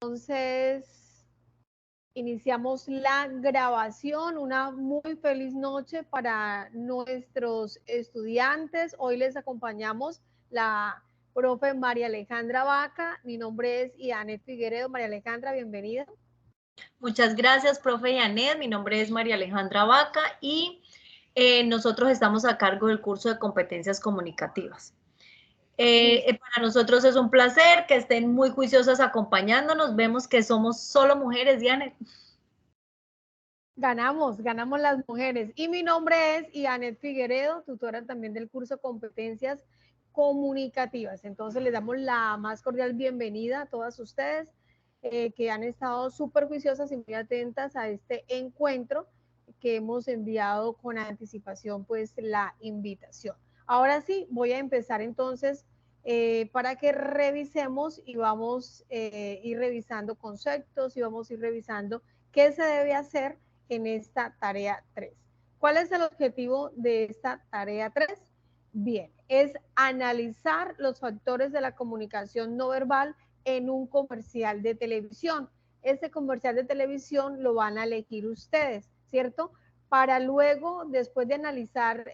Entonces, iniciamos la grabación. Una muy feliz noche para nuestros estudiantes. Hoy les acompañamos la profe María Alejandra Vaca. Mi nombre es Ianet Figueredo. María Alejandra, bienvenida. Muchas gracias, profe Yanet. Mi nombre es María Alejandra Vaca y nosotros estamos a cargo del curso de competencias comunicativas. Para nosotros es un placer que estén muy juiciosas acompañándonos. Vemos que somos solo mujeres, Yanet. Ganamos las mujeres. Y mi nombre es Ianet Figueredo, tutora también del curso de competencias comunicativas. Entonces les damos la más cordial bienvenida a todas ustedes que han estado súper juiciosas y muy atentas a este encuentro que hemos enviado con anticipación pues la invitación. Ahora sí, voy a empezar entonces para que revisemos y vamos a ir revisando conceptos y vamos a ir revisando qué se debe hacer en esta tarea 3. ¿Cuál es el objetivo de esta tarea 3? Bien, es analizar los factores de la comunicación no verbal en un comercial de televisión. Este comercial de televisión lo van a elegir ustedes, ¿cierto? Para luego, después de analizar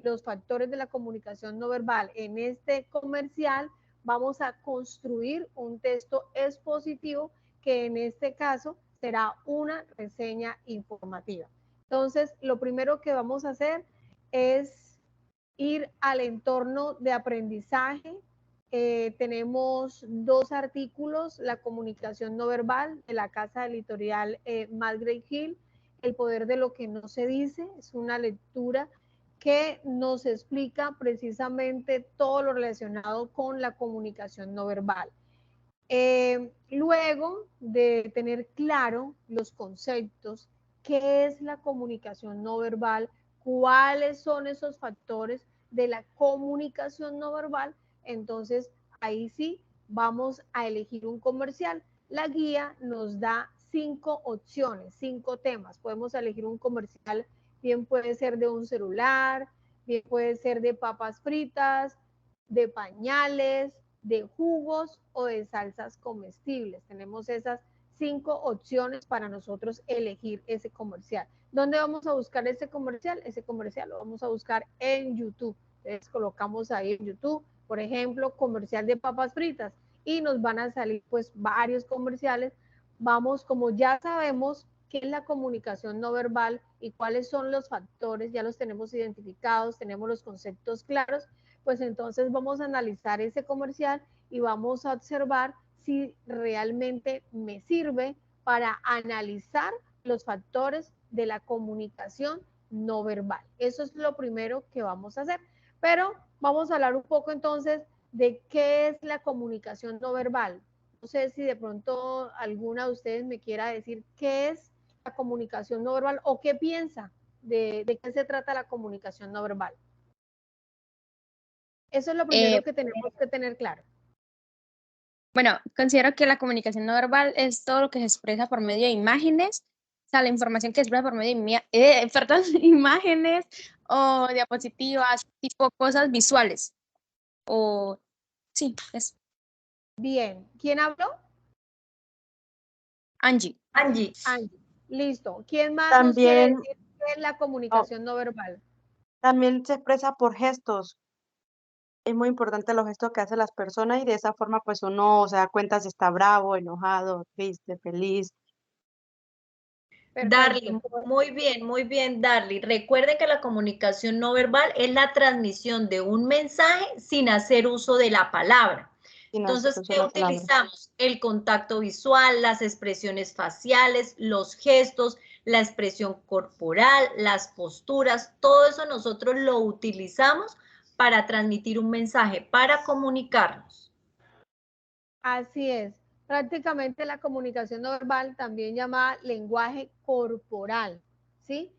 los factores de la comunicación no verbal en este comercial, vamos a construir un texto expositivo que en este caso será una reseña informativa. Entonces, lo primero que vamos a hacer es ir al entorno de aprendizaje. Tenemos dos artículos, la comunicación no verbal de la casa editorial McGraw-Hill, el poder de lo que no se dice, es una lectura que nos explica precisamente todo lo relacionado con la comunicación no verbal. Luego de tener claro los conceptos, qué es la comunicación no verbal, cuáles son esos factores de la comunicación no verbal, entonces ahí sí vamos a elegir un comercial. La guía nos da 5 opciones, 5 temas. Podemos elegir un comercial, bien puede ser de un celular, bien puede ser de papas fritas, de pañales, de jugos o de salsas comestibles. Tenemos esas 5 opciones para nosotros elegir ese comercial. ¿Dónde vamos a buscar ese comercial? Ese comercial lo vamos a buscar en YouTube. Entonces colocamos ahí en YouTube, por ejemplo, comercial de papas fritas y nos van a salir pues varios comerciales. Vamos, como ya sabemos qué es la comunicación no verbal y cuáles son los factores, ya los tenemos identificados, tenemos los conceptos claros, pues entonces vamos a analizar ese comercial y vamos a observar si realmente me sirve para analizar los factores de la comunicación no verbal. Eso es lo primero que vamos a hacer. Pero vamos a hablar un poco entonces de qué es la comunicación no verbal. No sé si de pronto alguna de ustedes me quiera decir qué es la comunicación no verbal o qué piensa de qué se trata la comunicación no verbal. Eso es lo primero que tenemos que tener claro. Bueno, considero que la comunicación no verbal es todo lo que se expresa por medio de imágenes, o sea, la información que se expresa por medio de imágenes o diapositivas, tipo cosas visuales. O sí, es Bien, ¿quién habló? Angie. Angie. Angie. Listo. ¿Quién más nos quiere También, decir qué es la comunicación no verbal? también se expresa por gestos. Es muy importante los gestos que hacen las personas y de esa forma pues uno se da cuenta si está bravo, enojado, triste, feliz. Perfecto. Darly, muy bien, Darly. Recuerden que la comunicación no verbal es la transmisión de un mensaje sin hacer uso de la palabra. Sin hacer Entonces, uso ¿qué de la palabra. utilizamos? El contacto visual, las expresiones faciales, los gestos, la expresión corporal, las posturas, todo eso nosotros lo utilizamos para transmitir un mensaje, para comunicarnos. Así es. Prácticamente la comunicación no verbal, también llamada lenguaje corporal, ¿sí?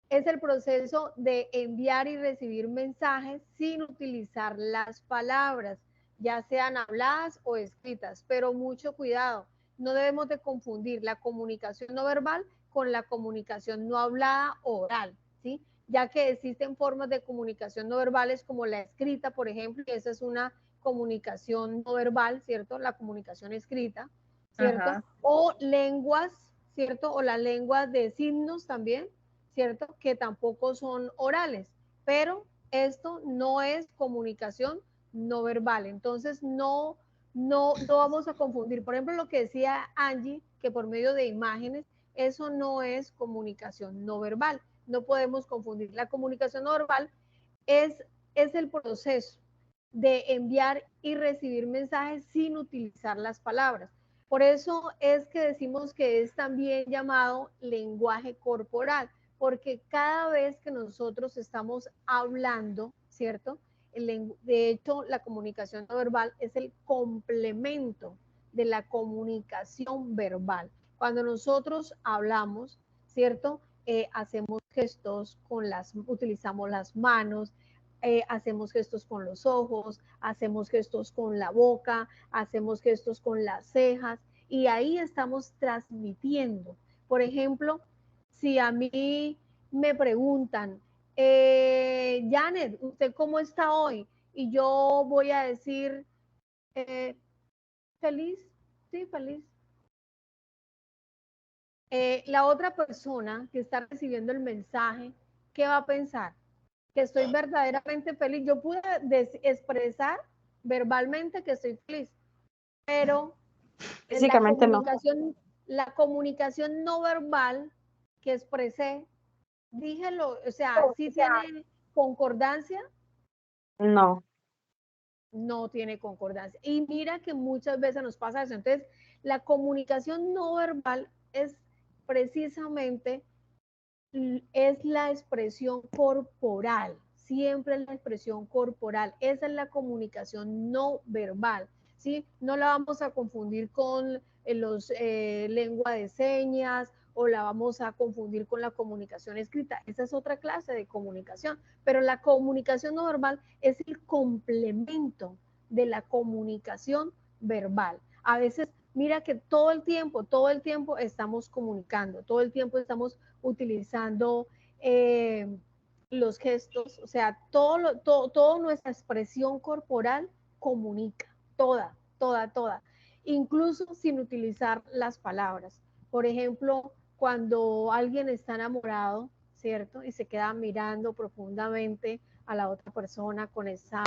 Es el proceso de enviar y recibir mensajes sin utilizar las palabras, ya sean habladas o escritas, pero mucho cuidado, no debemos de confundir la comunicación no verbal con la comunicación no hablada o oral, ¿sí? Ya que existen formas de comunicación no verbales como la escrita, por ejemplo, y esa es una comunicación no verbal, ¿cierto? La comunicación escrita. ¿cierto? Ajá. O lenguas, ¿cierto? O las lenguas de signos también, ¿cierto? Que tampoco son orales, pero esto no es comunicación no verbal. Entonces, no vamos a confundir. Por ejemplo, lo que decía Angie, que por medio de imágenes, eso no es comunicación no verbal. No podemos confundir. La comunicación no verbal es el proceso de enviar y recibir mensajes sin utilizar las palabras. Por eso es que decimos que es también llamado lenguaje corporal, porque cada vez que nosotros estamos hablando, ¿cierto? De hecho, la comunicación no verbal es el complemento de la comunicación verbal. Cuando nosotros hablamos, ¿cierto? Hacemos gestos utilizamos las manos, hacemos gestos con los ojos, hacemos gestos con la boca, hacemos gestos con las cejas y ahí estamos transmitiendo. Por ejemplo, si a mí me preguntan, Janet, ¿usted cómo está hoy? Y yo voy a decir, feliz, sí, feliz. La otra persona que está recibiendo el mensaje, ¿qué va a pensar? Que estoy verdaderamente feliz. Yo pude expresar verbalmente que estoy feliz, pero Físicamente no. la comunicación no verbal que expresé, dígelo, o sea, ¿sí tiene concordancia? No. No tiene concordancia. Y mira que muchas veces nos pasa eso. Entonces, la comunicación no verbal es precisamente es la expresión corporal, siempre es la expresión corporal, esa es la comunicación no verbal, ¿sí? No la vamos a confundir con los lengua de señas o la vamos a confundir con la comunicación escrita, esa es otra clase de comunicación, pero la comunicación no verbal es el complemento de la comunicación verbal. A veces, mira que todo el tiempo estamos comunicando, todo el tiempo estamos utilizando los gestos, o sea, toda nuestra expresión corporal comunica, toda, incluso sin utilizar las palabras. Por ejemplo, cuando alguien está enamorado, ¿cierto? Y se queda mirando profundamente a la otra persona con esa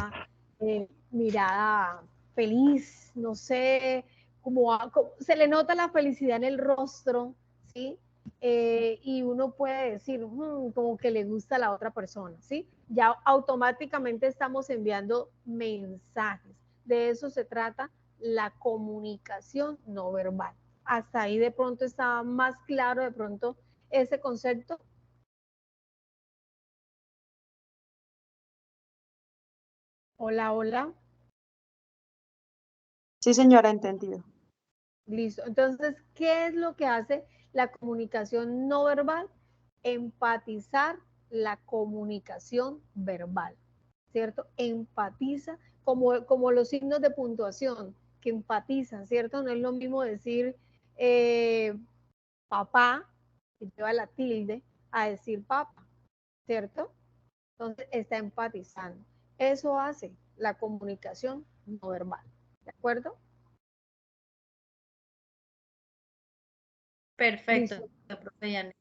mirada feliz, no sé, como se le nota la felicidad en el rostro, ¿sí? Y uno puede decir, como que le gusta a la otra persona, ¿sí? Ya automáticamente estamos enviando mensajes. De eso se trata la comunicación no verbal. Hasta ahí de pronto estaba más claro de pronto ese concepto. Hola, hola. Sí, señora, entendido. Listo. Entonces, ¿qué es lo que hace la comunicación no verbal? Empatizar la comunicación verbal, ¿cierto? Empatiza, como los signos de puntuación, que empatizan, ¿cierto? No es lo mismo decir papá, que lleva la tilde, a decir papa, ¿cierto? Entonces, está empatizando. Eso hace la comunicación no verbal, ¿de acuerdo? Perfecto, Listo. profe Janet.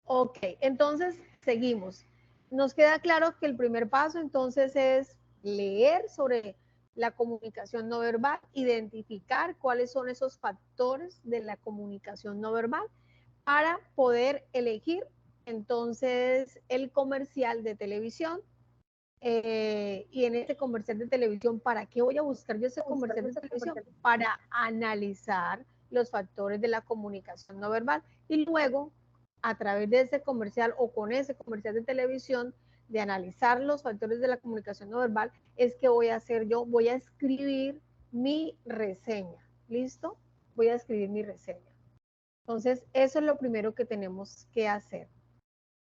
Ok, entonces seguimos. Nos queda claro que el primer paso entonces es leer sobre la comunicación no verbal, identificar cuáles son esos factores de la comunicación no verbal para poder elegir entonces el comercial de televisión. Y en este comercial de televisión, ¿para qué voy a buscar yo ese comercial de televisión? Para analizar los factores de la comunicación no verbal y luego a través de ese comercial o con ese comercial de televisión de analizar los factores de la comunicación no verbal es que voy a hacer yo, voy a escribir mi reseña, ¿listo? Voy a escribir mi reseña. Entonces, eso es lo primero que tenemos que hacer.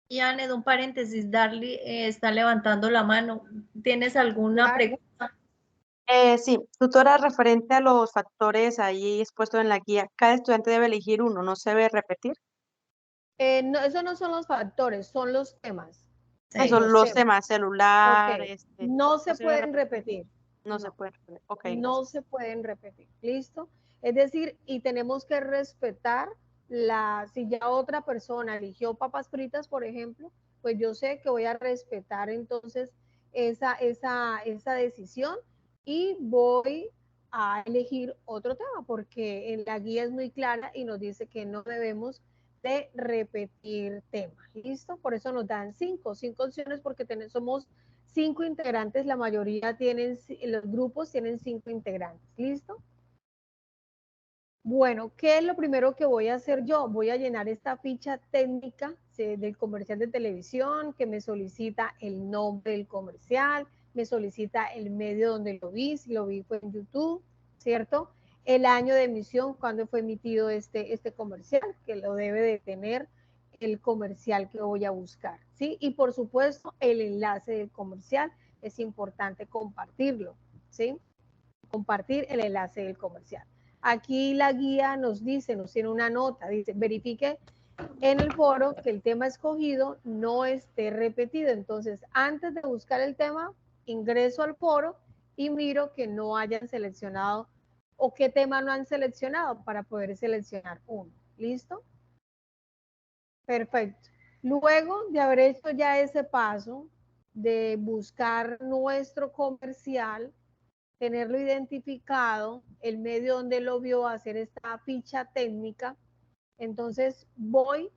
Y Janet, un paréntesis, Darly está levantando la mano. ¿Tienes alguna Claro. pregunta? Sí, tutora, referente a los factores ahí expuestos en la guía, cada estudiante debe elegir uno, ¿no se debe repetir? No, eso no son los factores, son los temas. Sí. Eso, Los los temas. temas, Ok, celular, no se no se debe pueden repetir. repetir. No se puede. Ok, no gracias. se pueden repetir, ¿listo? Es decir, y tenemos que respetar si ya otra persona eligió papas fritas, por ejemplo, pues yo sé que voy a respetar entonces esa decisión y voy a elegir otro tema, porque en la guía es muy clara y nos dice que no debemos de repetir temas, ¿listo? Por eso nos dan cinco opciones porque somos 5 integrantes, la mayoría tienen, los grupos tienen 5 integrantes, ¿listo? Bueno, ¿qué es lo primero que voy a hacer yo? Voy a llenar esta ficha técnica del comercial de televisión que me solicita el nombre del comercial, me solicita el medio donde lo vi, si lo vi fue en YouTube, ¿cierto? El año de emisión, cuando fue emitido este comercial, que lo debe de tener el comercial que voy a buscar, ¿sí? Y por supuesto, el enlace del comercial, es importante compartirlo, ¿sí? Compartir el enlace del comercial. Aquí la guía nos tiene una nota, dice, verifique en el foro que el tema escogido no esté repetido. Entonces, antes de buscar el tema, ingreso al foro y miro que no hayan seleccionado o qué tema no han seleccionado para poder seleccionar uno. ¿Listo? Perfecto. Luego de haber hecho ya ese paso de buscar nuestro comercial, tenerlo identificado, el medio donde lo vio, hacer esta ficha técnica, entonces voy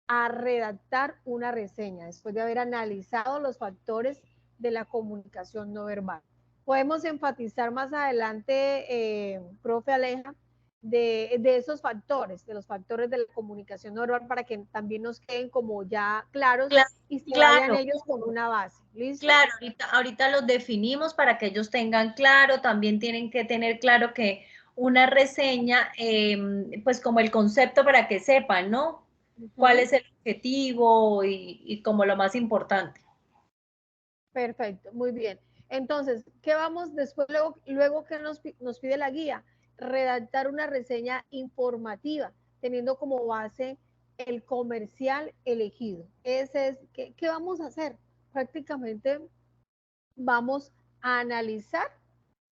a redactar una reseña después de haber analizado los factores de la comunicación no verbal. Podemos enfatizar más adelante, profe Aleja, de esos factores, de los factores de la comunicación no verbal para que también nos queden como ya claros y se vayan Claro, ellos con una base. ¿Listo? claro, ahorita los definimos para que ellos tengan claro, también tienen que tener claro que una reseña, pues como el concepto para que sepan, ¿no? ¿Cuál es el objetivo y como lo más importante? Perfecto, muy bien. Entonces, ¿qué vamos después, luego que nos pide la guía? Redactar una reseña informativa, teniendo como base el comercial elegido. Ese es, ¿qué vamos a hacer? Prácticamente vamos a analizar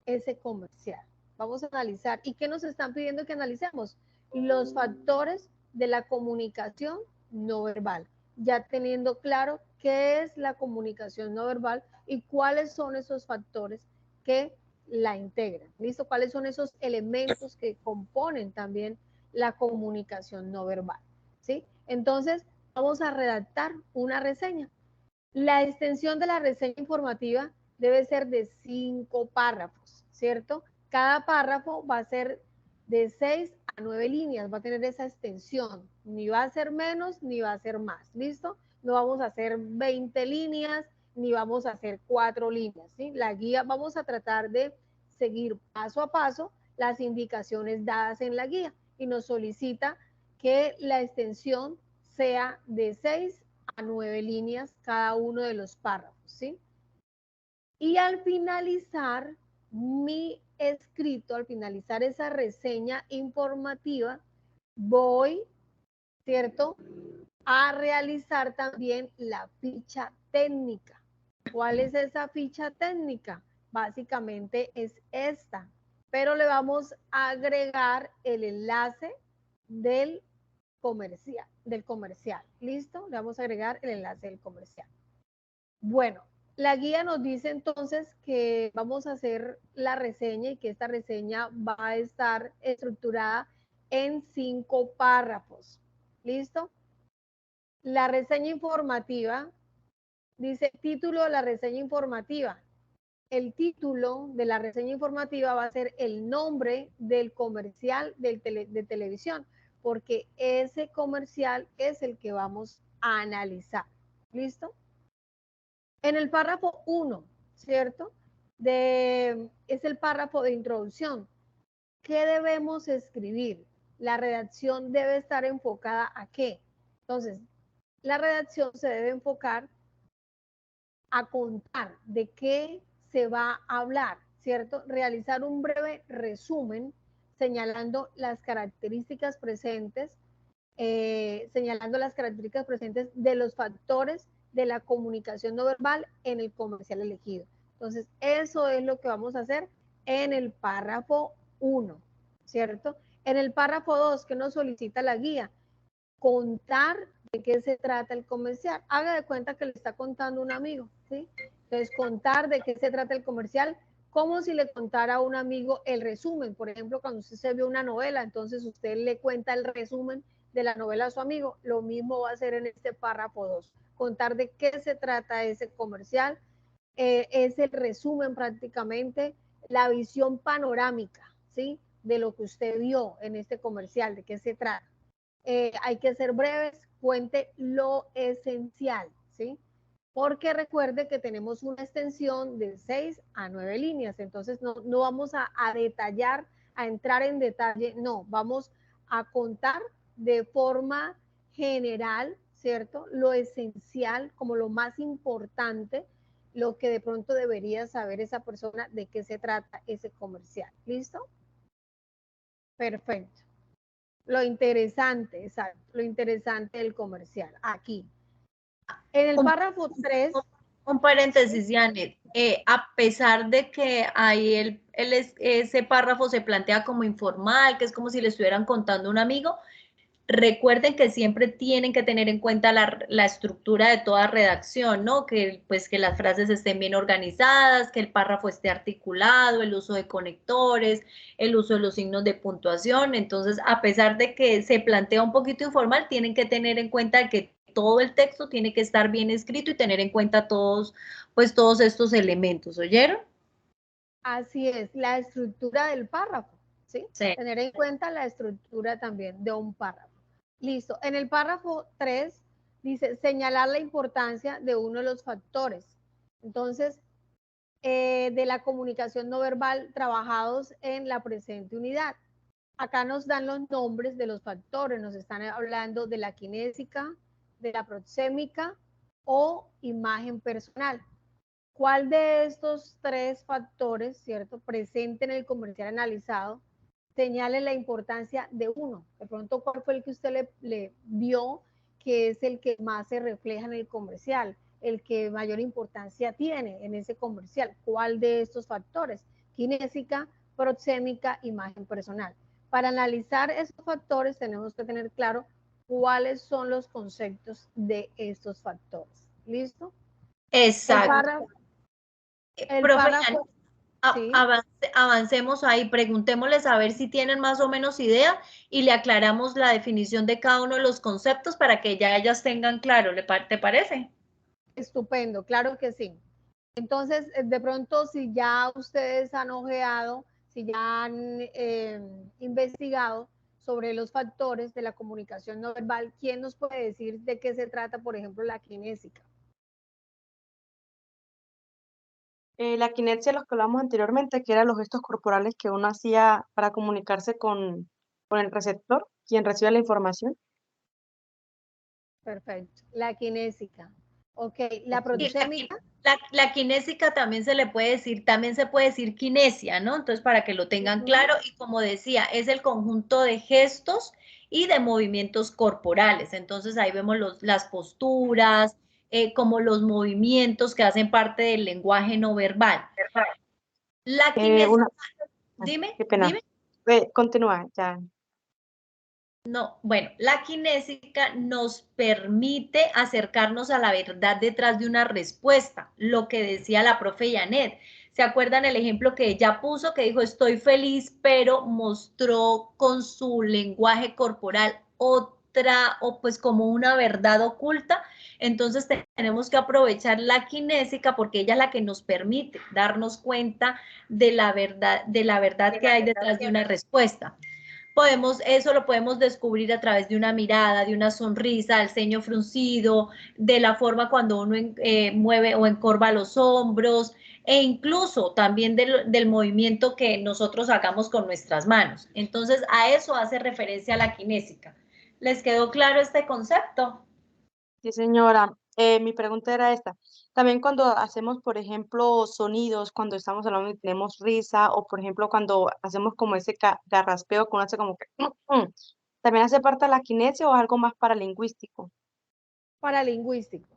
ese comercial. Vamos a analizar. ¿Y qué nos están pidiendo que analicemos? Los factores de la comunicación no verbal. Ya teniendo claro qué es la comunicación no verbal y cuáles son esos factores que la integran. ¿Listo? ¿Cuáles son esos elementos que componen también la comunicación no verbal? ¿Sí? Entonces, vamos a redactar una reseña. La extensión de la reseña informativa debe ser de 5 párrafos, ¿cierto? Cada párrafo va a ser de 6 a 9 líneas, va a tener esa extensión, ni va a ser menos ni va a ser más, ¿listo? No vamos a hacer 20 líneas ni vamos a hacer 4 líneas, ¿sí? La guía, vamos a tratar de seguir paso a paso las indicaciones dadas en la guía y nos solicita que la extensión sea de 6 a 9 líneas cada uno de los párrafos, ¿sí? Y al finalizar mi escrito, al finalizar esa reseña informativa, voy, ¿cierto?, a realizar también la ficha técnica. ¿Cuál es esa ficha técnica? Básicamente es esta, pero le vamos a agregar el enlace del comercial. ¿Listo? Le vamos a agregar el enlace del comercial. Bueno, la guía nos dice entonces que vamos a hacer la reseña y que esta reseña va a estar estructurada en 5 párrafos. ¿Listo? La reseña informativa dice título de la reseña informativa. El título de la reseña informativa va a ser el nombre del comercial de televisión, porque ese comercial es el que vamos a analizar. ¿Listo? En el párrafo 1, ¿cierto? Es el párrafo de introducción. ¿Qué debemos escribir? La redacción debe estar enfocada ¿a qué? Entonces, la redacción se debe enfocar a contar de qué se va a hablar, ¿cierto? Realizar un breve resumen señalando las características presentes, de los factores de la comunicación no verbal en el comercial elegido. Entonces, eso es lo que vamos a hacer en el párrafo 1, ¿cierto? En el párrafo 2, que nos solicita la guía, contar de qué se trata el comercial. Haga de cuenta que le está contando un amigo, ¿sí? Entonces, contar de qué se trata el comercial, como si le contara a un amigo el resumen. Por ejemplo, cuando usted se ve una novela, entonces usted le cuenta el resumen de la novela a su amigo. Lo mismo va a hacer en este párrafo 2. Contar de qué se trata ese comercial. Es el resumen prácticamente, la visión panorámica, ¿sí? De lo que usted vio en este comercial, de qué se trata. Hay que ser breves, cuente lo esencial, ¿sí? Porque recuerde que tenemos una extensión de 6 a 9 líneas, entonces no vamos a detallar, a entrar en detalle, no, vamos a contar de forma general, ¿cierto? Lo esencial, como lo más importante, lo que de pronto debería saber esa persona de qué se trata ese comercial. ¿Listo? Perfecto. Lo interesante, exacto, lo interesante del comercial, aquí. En el párrafo 3. Un paréntesis, Janet. A pesar de que ahí ese párrafo se plantea como informal, que es como si le estuvieran contando a un amigo, recuerden que siempre tienen que tener en cuenta la estructura de toda redacción, ¿no? Que pues que las frases estén bien organizadas, que el párrafo esté articulado, el uso de conectores, el uso de los signos de puntuación. Entonces, a pesar de que se plantea un poquito informal, tienen que tener en cuenta que todo el texto tiene que estar bien escrito y tener en cuenta todos estos elementos, ¿oyeron? Así es, la estructura del párrafo, ¿sí? Sí. Tener en cuenta la estructura también de un párrafo. Listo. En el párrafo 3 dice señalar la importancia de uno de los factores. Entonces, de la comunicación no verbal trabajados en la presente unidad. Acá nos dan los nombres de los factores, nos están hablando de la kinésica, de la proxémica o imagen personal. ¿Cuál de estos 3 factores, cierto, presente en el comercial analizado, señale la importancia de uno? De pronto, ¿cuál fue el que usted le vio que es el que más se refleja en el comercial, el que mayor importancia tiene en ese comercial? ¿Cuál de estos factores? Kinésica, proxémica, imagen personal. Para analizar esos factores tenemos que tener claro cuáles son los conceptos de estos factores. ¿Listo? Exacto. El Profe, párrafo, sí. avancemos ahí, preguntémosles a ver si tienen más o menos idea y le aclaramos la definición de cada uno de los conceptos para que ya ellas tengan claro. ¿Te parece? Estupendo, claro que sí. Entonces, de pronto, si ya ustedes han ojeado, si ya han investigado sobre los factores de la comunicación no verbal, ¿quién nos puede decir de qué se trata, por ejemplo, la kinésica? La kinesia, los que hablamos anteriormente, que eran los gestos corporales que uno hacía para comunicarse con el receptor, quien recibe la información. Perfecto. La kinésica. Ok. La Y proxémica. la kinésica también se le puede decir, también se puede decir kinesia, ¿no? Entonces, para que lo tengan claro, y como decía, es el conjunto de gestos y de movimientos corporales. Entonces, ahí vemos las posturas, como los movimientos que hacen parte del lenguaje no verbal. La kinésica, dime, Qué pena. dime. Continúa, ya. No, bueno, la kinésica nos permite acercarnos a la verdad detrás de una respuesta, lo que decía la profe Janet. ¿Se acuerdan el ejemplo que ella puso, que dijo estoy feliz, pero mostró con su lenguaje corporal otra, o pues como una verdad oculta? Entonces tenemos que aprovechar la kinésica porque ella es la que nos permite darnos cuenta de la verdad que hay detrás de una respuesta. Eso lo podemos descubrir a través de una mirada, de una sonrisa, del ceño fruncido, de la forma cuando uno mueve o encorva los hombros, e incluso también del movimiento que nosotros hagamos con nuestras manos. Entonces, a eso hace referencia la kinésica. ¿Les quedó claro este concepto? Sí, señora. Mi pregunta era esta. También cuando hacemos, por ejemplo, sonidos, cuando estamos hablando y tenemos risa, o por ejemplo, cuando hacemos como ese garraspeo que uno hace como que... ¿también hace parte de la kinesia o es algo más paralingüístico? Paralingüístico.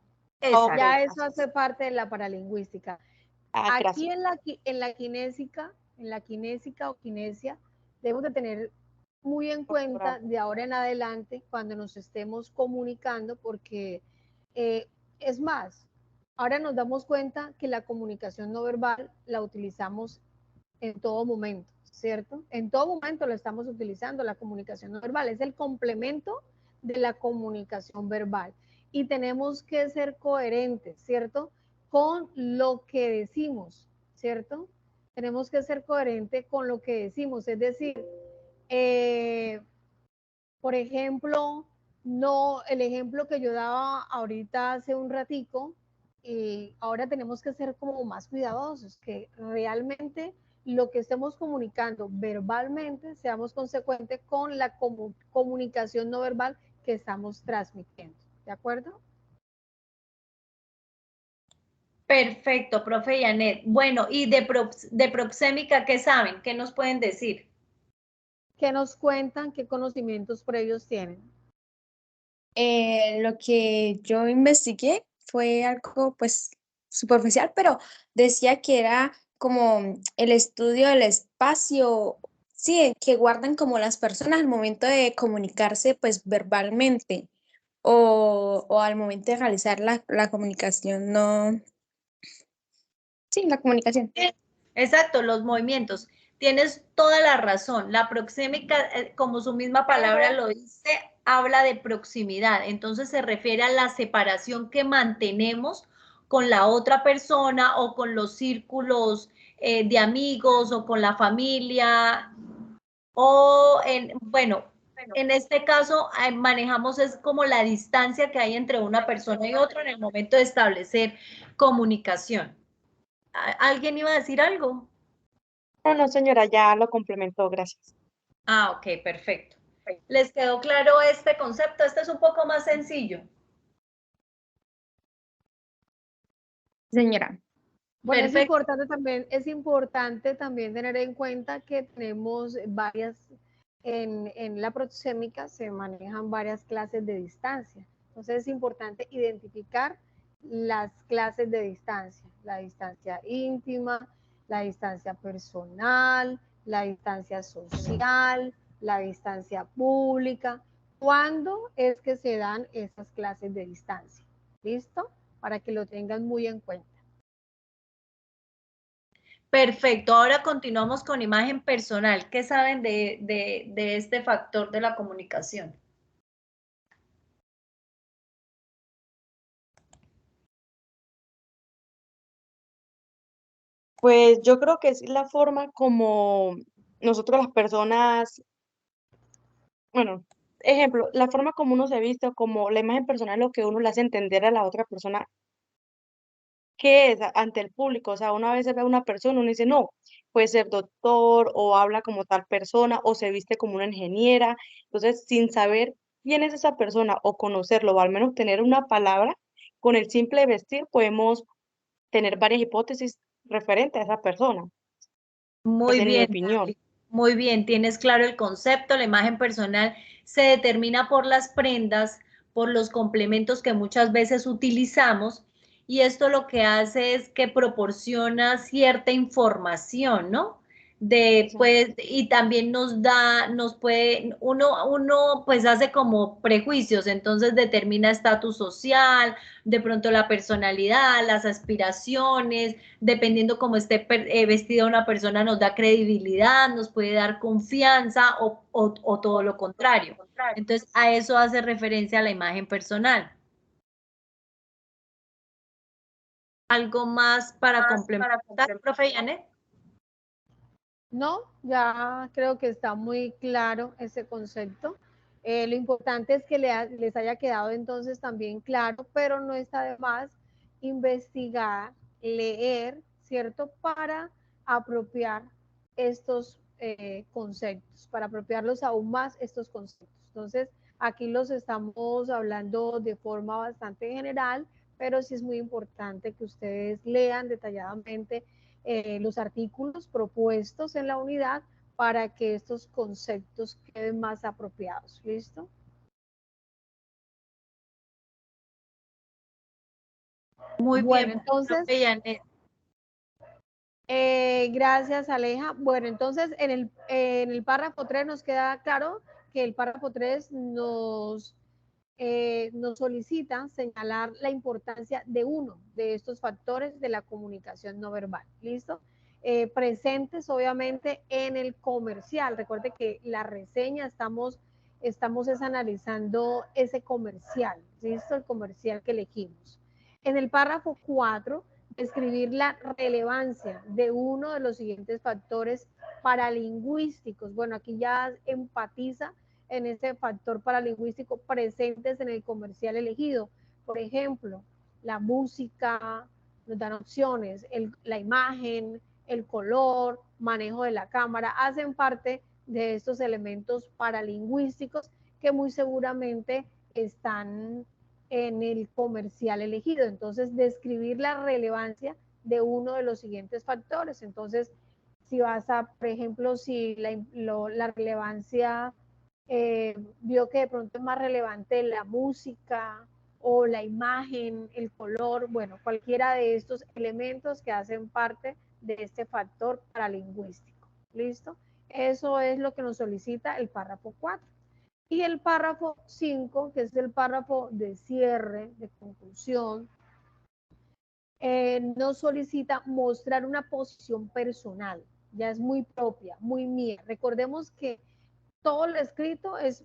Ok. Ya eso hace parte de la paralingüística. Ah, Aquí gracias. en la kinésica o kinesia, debemos de tener muy en cuenta de ahora en adelante cuando nos estemos comunicando, porque es más, ahora nos damos cuenta que la comunicación no verbal la utilizamos en todo momento, ¿cierto? En todo momento lo estamos utilizando, la comunicación no verbal es el complemento de la comunicación verbal y tenemos que ser coherentes, ¿cierto? Con lo que decimos, ¿cierto? Tenemos que ser coherentes con lo que decimos, es decir, eh, por ejemplo, no, el ejemplo que yo daba ahorita hace un ratico, ahora tenemos que ser como más cuidadosos, que realmente lo que estemos comunicando verbalmente seamos consecuentes con la comunicación no verbal que estamos transmitiendo. ¿De acuerdo? Perfecto, profe Janet. Bueno, y de proxémica, ¿qué saben? ¿Qué nos pueden decir? ¿Qué nos cuentan? ¿Qué conocimientos previos tienen? Lo que yo investigué fue algo pues superficial, pero decía que era como el estudio del espacio, sí, que guardan como las personas al momento de comunicarse pues verbalmente o al momento de realizar la comunicación, no, sí, la comunicación. Exacto, los movimientos. Tienes toda la razón. La proxémica, como su misma palabra lo dice, habla de proximidad. Entonces se refiere a la separación que mantenemos con la otra persona o con los círculos de amigos o con la familia. O bueno, en este caso manejamos es como la distancia que hay entre una persona y otra en el momento de establecer comunicación. ¿Alguien iba a decir algo? No, no, señora, ya lo complementó, gracias. Ah, ok, perfecto. ¿Les quedó claro este concepto? Este es un poco más sencillo. Señora. Bueno, Perfecto. es importante también tener en cuenta que tenemos varias, en la proxémica se manejan varias clases de distancia. Entonces es importante identificar las clases de distancia, la distancia íntima, la distancia personal, la distancia social, la distancia pública. ¿Cuándo es que se dan esas clases de distancia? ¿Listo? Para que lo tengan muy en cuenta. Perfecto. Ahora continuamos con imagen personal. ¿Qué saben de este factor de la comunicación? Pues yo creo que es la forma como nosotros las personas, bueno, ejemplo, la forma como uno se viste o como la imagen personal, lo que uno le hace entender a la otra persona que es ante el público. O sea, una vez se ve a una persona, uno dice, no, puede ser doctor o habla como tal persona o se viste como una ingeniera. Entonces, sin saber quién es esa persona o conocerlo o al menos tener una palabra, con el simple vestir podemos tener varias hipótesis referente a esa persona. Muy Esa es mi bien, opinión. muy bien. Tienes claro el concepto. La imagen personal se determina por las prendas, por los complementos que muchas veces utilizamos y esto lo que hace es que proporciona cierta información, ¿no? Exacto. Y también nos puede, uno pues hace como prejuicios, entonces determina estatus social, de pronto la personalidad, las aspiraciones, dependiendo cómo esté vestida una persona, nos da credibilidad, nos puede dar confianza o todo lo contrario. Entonces, a eso hace referencia la imagen personal. ¿Algo más para complementar, profe Janet? No, ya creo que está muy claro ese concepto. Lo importante es que les haya quedado entonces también claro, pero no está de más investigar, leer, ¿cierto? Para apropiar estos conceptos, para apropiarlos aún más estos conceptos. Entonces, aquí los estamos hablando de forma bastante general, pero sí es muy importante que ustedes lean detalladamente los artículos propuestos en la unidad para que estos conceptos queden más apropiados. ¿Listo? Muy Bueno, bien, entonces, profe Janet. Gracias, Aleja. Bueno, entonces en el párrafo 3 nos queda claro que el párrafo 3 nos solicita señalar la importancia de uno de estos factores de la comunicación no verbal. ¿Listo? Presentes, obviamente, en el comercial. Recuerde que la reseña estamos analizando ese comercial. ¿Listo? El comercial que elegimos. En el párrafo 4, describir la relevancia de uno de los siguientes factores paralingüísticos. Bueno, aquí ya empatiza en este factor paralingüístico presentes en el comercial elegido. Por ejemplo, la música, nos dan opciones, la imagen, el color, manejo de la cámara, hacen parte de estos elementos paralingüísticos que muy seguramente están en el comercial elegido. Entonces, describir la relevancia de uno de los siguientes factores. Entonces, si vas a, por ejemplo, si la relevancia vio que de pronto es más relevante la música o la imagen, el color, bueno, cualquiera de estos elementos que hacen parte de este factor paralingüístico. ¿Listo? Eso es lo que nos solicita el párrafo 4. Y el párrafo 5, que es el párrafo de cierre, de conclusión, nos solicita mostrar una posición personal, ya es muy propia, muy mía. Recordemos que todo el escrito es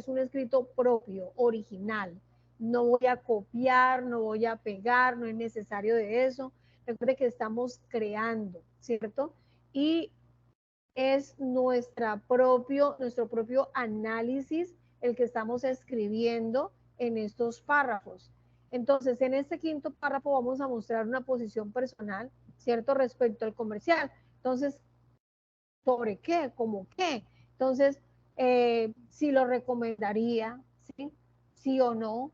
un escrito propio, original. No voy a copiar, no voy a pegar, no es necesario de eso. Recuerde que estamos creando, ¿cierto? Y es nuestro propio análisis el que estamos escribiendo en estos párrafos. Entonces, en este quinto párrafo vamos a mostrar una posición personal, ¿cierto? Respecto al comercial. Entonces, ¿sobre qué? ¿Cómo qué? Entonces, si lo recomendaría, ¿sí? Sí o no.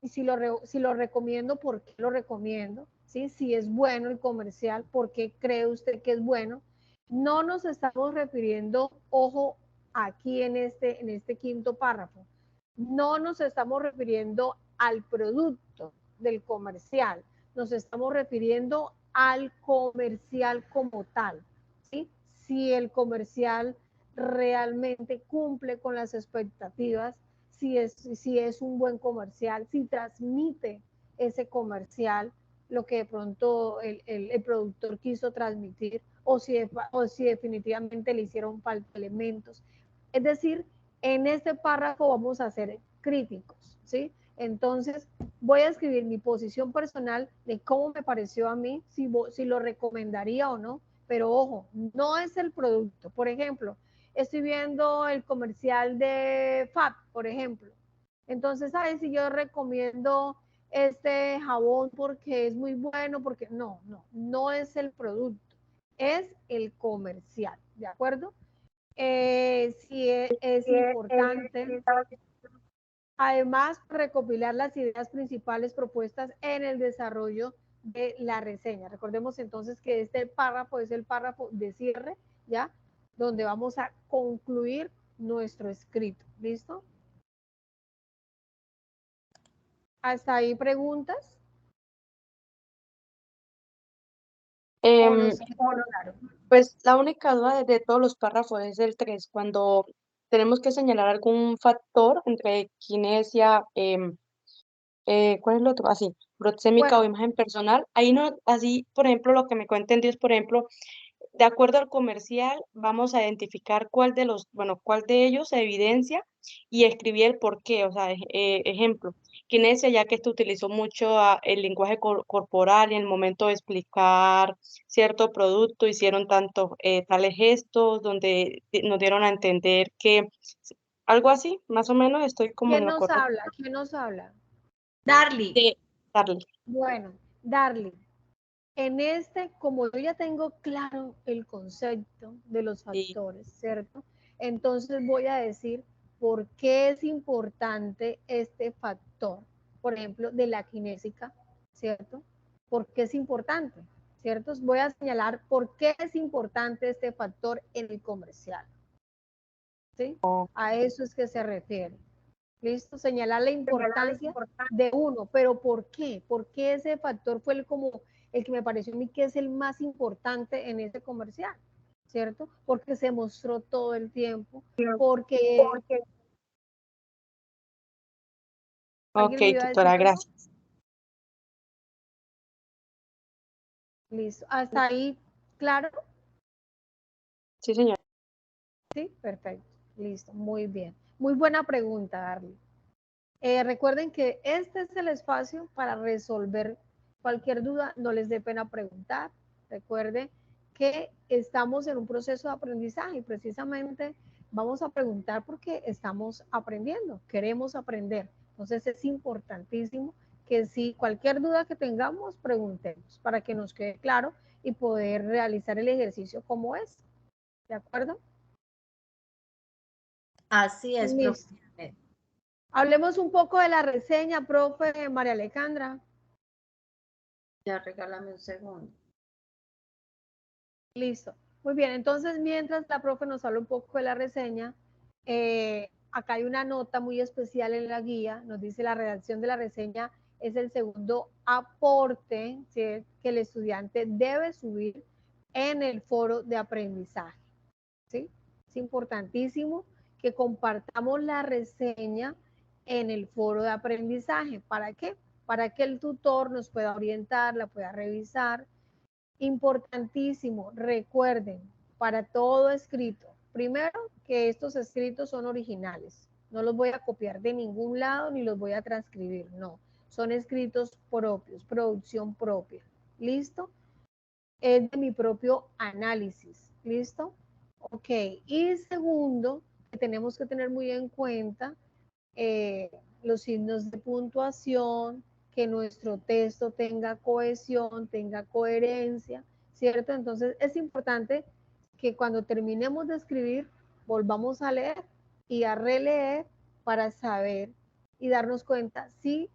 Y si lo recomiendo, ¿por qué lo recomiendo? ¿Sí? Si es bueno el comercial, ¿por qué cree usted que es bueno? No nos estamos refiriendo, ojo, aquí en este quinto párrafo, no nos estamos refiriendo al producto del comercial, nos estamos refiriendo al comercial como tal, ¿sí? Si el comercial realmente cumple con las expectativas, si es un buen comercial, si transmite ese comercial lo que de pronto el productor quiso transmitir, o si definitivamente le hicieron falta elementos. Es decir, en este párrafo vamos a ser críticos, ¿sí? Entonces, voy a escribir mi posición personal de cómo me pareció a mí, si lo recomendaría o no, pero ojo, no es el producto. Por ejemplo, estoy viendo el comercial de FAB, por ejemplo. Entonces, ¿sabes? Si yo recomiendo este jabón porque es muy bueno, porque no es el producto, es el comercial, ¿de acuerdo? Sí es importante, además, recopilar las ideas principales propuestas en el desarrollo de la reseña. Recordemos entonces que este párrafo es el párrafo de cierre, ¿ya? Donde vamos a concluir nuestro escrito. ¿Listo? ¿Hasta ahí preguntas? ¿O no sé? Claro. Pues la única duda de todos los párrafos es el 3, cuando tenemos que señalar algún factor entre kinesia, ¿cuál es lo otro? Así, proxémica o Bueno, imagen personal. Ahí no, así, por ejemplo, lo que me cuenta entendido es, por ejemplo, de acuerdo al comercial, vamos a identificar cuál de ellos se evidencia y escribir el por qué. O sea, ejemplo, Kinesia, ya que esto utilizó mucho el lenguaje corporal y en el momento de explicar cierto producto, hicieron tales gestos donde nos dieron a entender que algo así, más o menos, estoy como en ¿quién lo nos correcto habla? ¿Quién nos habla? Darly. de darle. Bueno, Darly, como yo ya tengo claro el concepto de los Sí. factores, ¿cierto? Entonces voy a decir por qué es importante este factor, por ejemplo, de la kinésica, ¿cierto? ¿Por qué es importante? ¿Cierto? Voy a señalar por qué es importante este factor en el comercial, ¿sí? A eso es que se refiere. ¿Listo? Señalar la importancia de uno, pero ¿por qué? ¿Por qué ese factor fue como el que me pareció a mí que es el más importante en este comercial, ¿cierto? Porque se mostró todo el tiempo, porque... Ok, ¿Alguien me iba a decir tutora, algo? gracias. Listo. ¿Hasta ahí claro? Sí, señora. Sí, perfecto. Listo, muy bien. Muy buena pregunta, Darly. Recuerden que este es el espacio para resolver cualquier duda, no les dé pena preguntar. Recuerden que estamos en un proceso de aprendizaje y precisamente vamos a preguntar porque estamos aprendiendo, queremos aprender. Entonces es importantísimo que si cualquier duda que tengamos, preguntemos para que nos quede claro y poder realizar el ejercicio como es. ¿De acuerdo? Así es, profe. Listo. Hablemos un poco de la reseña, profe María Alejandra. Ya regálame un segundo. Listo. Muy bien, entonces mientras la profe nos habla un poco de la reseña, acá hay una nota muy especial en la guía, nos dice la redacción de la reseña es el segundo aporte, ¿sí?, que el estudiante debe subir en el foro de aprendizaje, ¿sí? Es importantísimo que compartamos la reseña en el foro de aprendizaje. ¿Para qué? Para que el tutor nos pueda orientar, la pueda revisar. Importantísimo, recuerden, para todo escrito, primero que estos escritos son originales, no los voy a copiar de ningún lado ni los voy a transcribir, no, son escritos propios, producción propia, ¿listo? Es de mi propio análisis, ¿listo? Ok, y segundo, que tenemos que tener muy en cuenta los signos de puntuación, que nuestro texto tenga cohesión, tenga coherencia, ¿cierto? Entonces es importante que cuando terminemos de escribir, volvamos a leer y a releer para saber y darnos cuenta si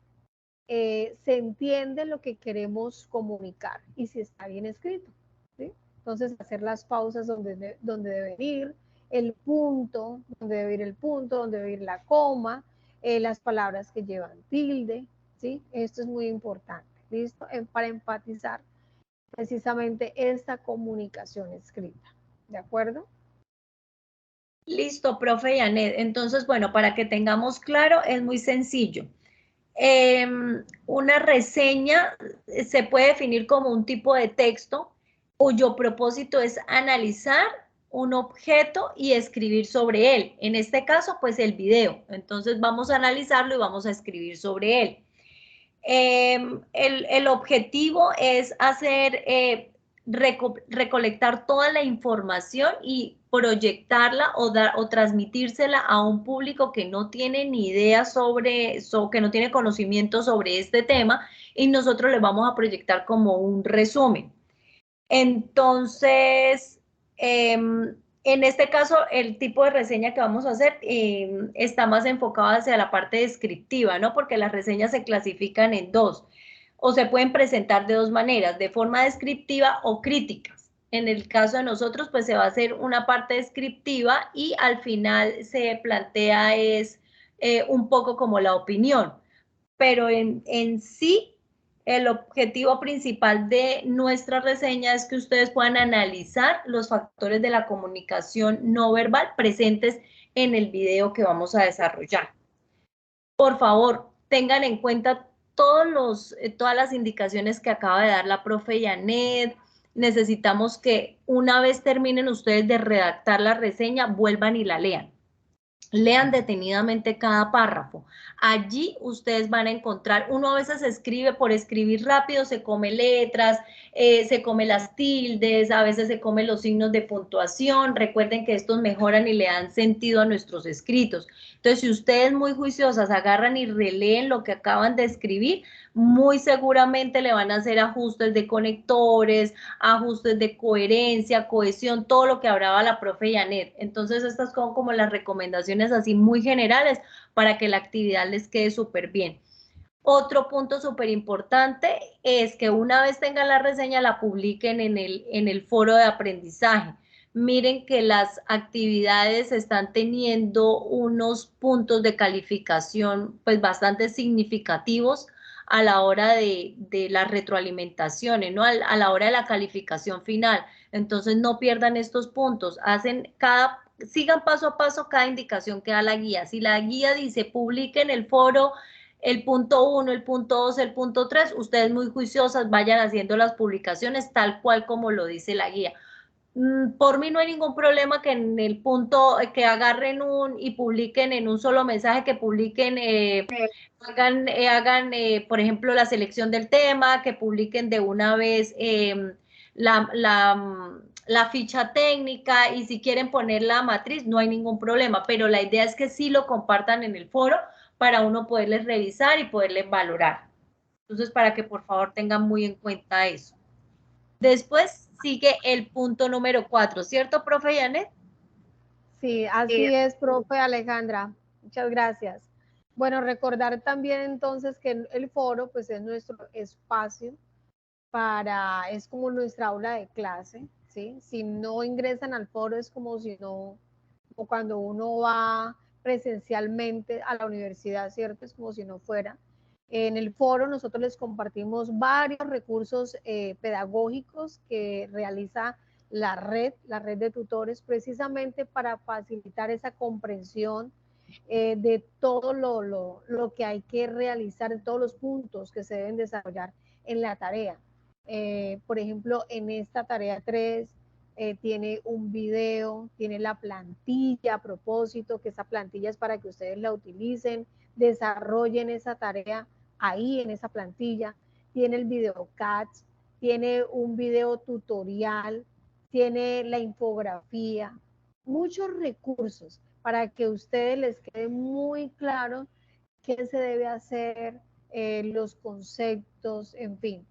se entiende lo que queremos comunicar y si está bien escrito, ¿sí? Entonces hacer las pausas donde debe ir, el punto, donde debe ir el punto, donde debe ir la coma, las palabras que llevan tilde, ¿sí? Esto es muy importante, ¿listo? Para enfatizar precisamente esta comunicación escrita, ¿de acuerdo? Listo, profe Yanet. Entonces, bueno, para que tengamos claro, es muy sencillo. Una reseña se puede definir como un tipo de texto cuyo propósito es analizar un objeto y escribir sobre él. En este caso, pues el video. Entonces vamos a analizarlo y vamos a escribir sobre él. El objetivo es hacer, recolectar toda la información y proyectarla o transmitírsela a un público que no tiene ni idea que no tiene conocimiento sobre este tema, y nosotros le vamos a proyectar como un resumen. Entonces, en este caso, el tipo de reseña que vamos a hacer está más enfocado hacia la parte descriptiva, ¿no? Porque las reseñas se clasifican en dos, o se pueden presentar de dos maneras, de forma descriptiva o críticas. En el caso de nosotros, pues se va a hacer una parte descriptiva y al final se plantea un poco como la opinión, pero en sí el objetivo principal de nuestra reseña es que ustedes puedan analizar los factores de la comunicación no verbal presentes en el video que vamos a desarrollar. Por favor, tengan en cuenta todas las indicaciones que acaba de dar la profe Yanet. Necesitamos que una vez terminen ustedes de redactar la reseña, vuelvan y la lean. Lean detenidamente cada párrafo. Allí ustedes van a encontrar, uno a veces escribe por escribir rápido, se come letras, se come las tildes, a veces se come los signos de puntuación. Recuerden que estos mejoran y le dan sentido a nuestros escritos. Entonces, si ustedes muy juiciosas agarran y releen lo que acaban de escribir, muy seguramente le van a hacer ajustes de conectores, ajustes de coherencia, cohesión, todo lo que hablaba la profe Yanet. Entonces, estas son como las recomendaciones así muy generales para que la actividad les quede súper bien. Otro punto súper importante es que una vez tengan la reseña, la publiquen en el foro de aprendizaje. Miren que las actividades están teniendo unos puntos de calificación pues bastante significativos a la hora de las retroalimentaciones, ¿no? A la hora de la calificación final. Entonces no pierdan estos puntos, sigan paso a paso cada indicación que da la guía. Si la guía dice publique en el foro el punto 1, el punto 2, el punto 3, ustedes muy juiciosas vayan haciendo las publicaciones tal cual como lo dice la guía. Por mí no hay ningún problema que en el punto, que agarren y publiquen en un solo mensaje, que publiquen, hagan por ejemplo, la selección del tema, que publiquen de una vez la ficha técnica, y si quieren poner la matriz, no hay ningún problema, pero la idea es que sí lo compartan en el foro para uno poderles revisar y poderles valorar. Entonces, para que por favor tengan muy en cuenta eso. Después sigue el punto número 4, ¿cierto, profe Janet? Sí, así es, profe Alejandra. Muchas gracias. Bueno, recordar también entonces que el foro pues es nuestro espacio es como nuestra aula de clase, ¿sí? Si no ingresan al foro es como si no, o cuando uno va presencialmente a la universidad, ¿cierto? Es como si no fuera. En el foro nosotros les compartimos varios recursos pedagógicos que realiza la red de tutores, precisamente para facilitar esa comprensión de todo lo que hay que realizar, de todos los puntos que se deben desarrollar en la tarea. Por ejemplo, en esta tarea 3 tiene un video, tiene la plantilla a propósito, que esa plantilla es para que ustedes la utilicen, desarrollen esa tarea ahí en esa plantilla, tiene el video catch, tiene un video tutorial, tiene la infografía, muchos recursos para que a ustedes les quede muy claro qué se debe hacer, los conceptos, en fin.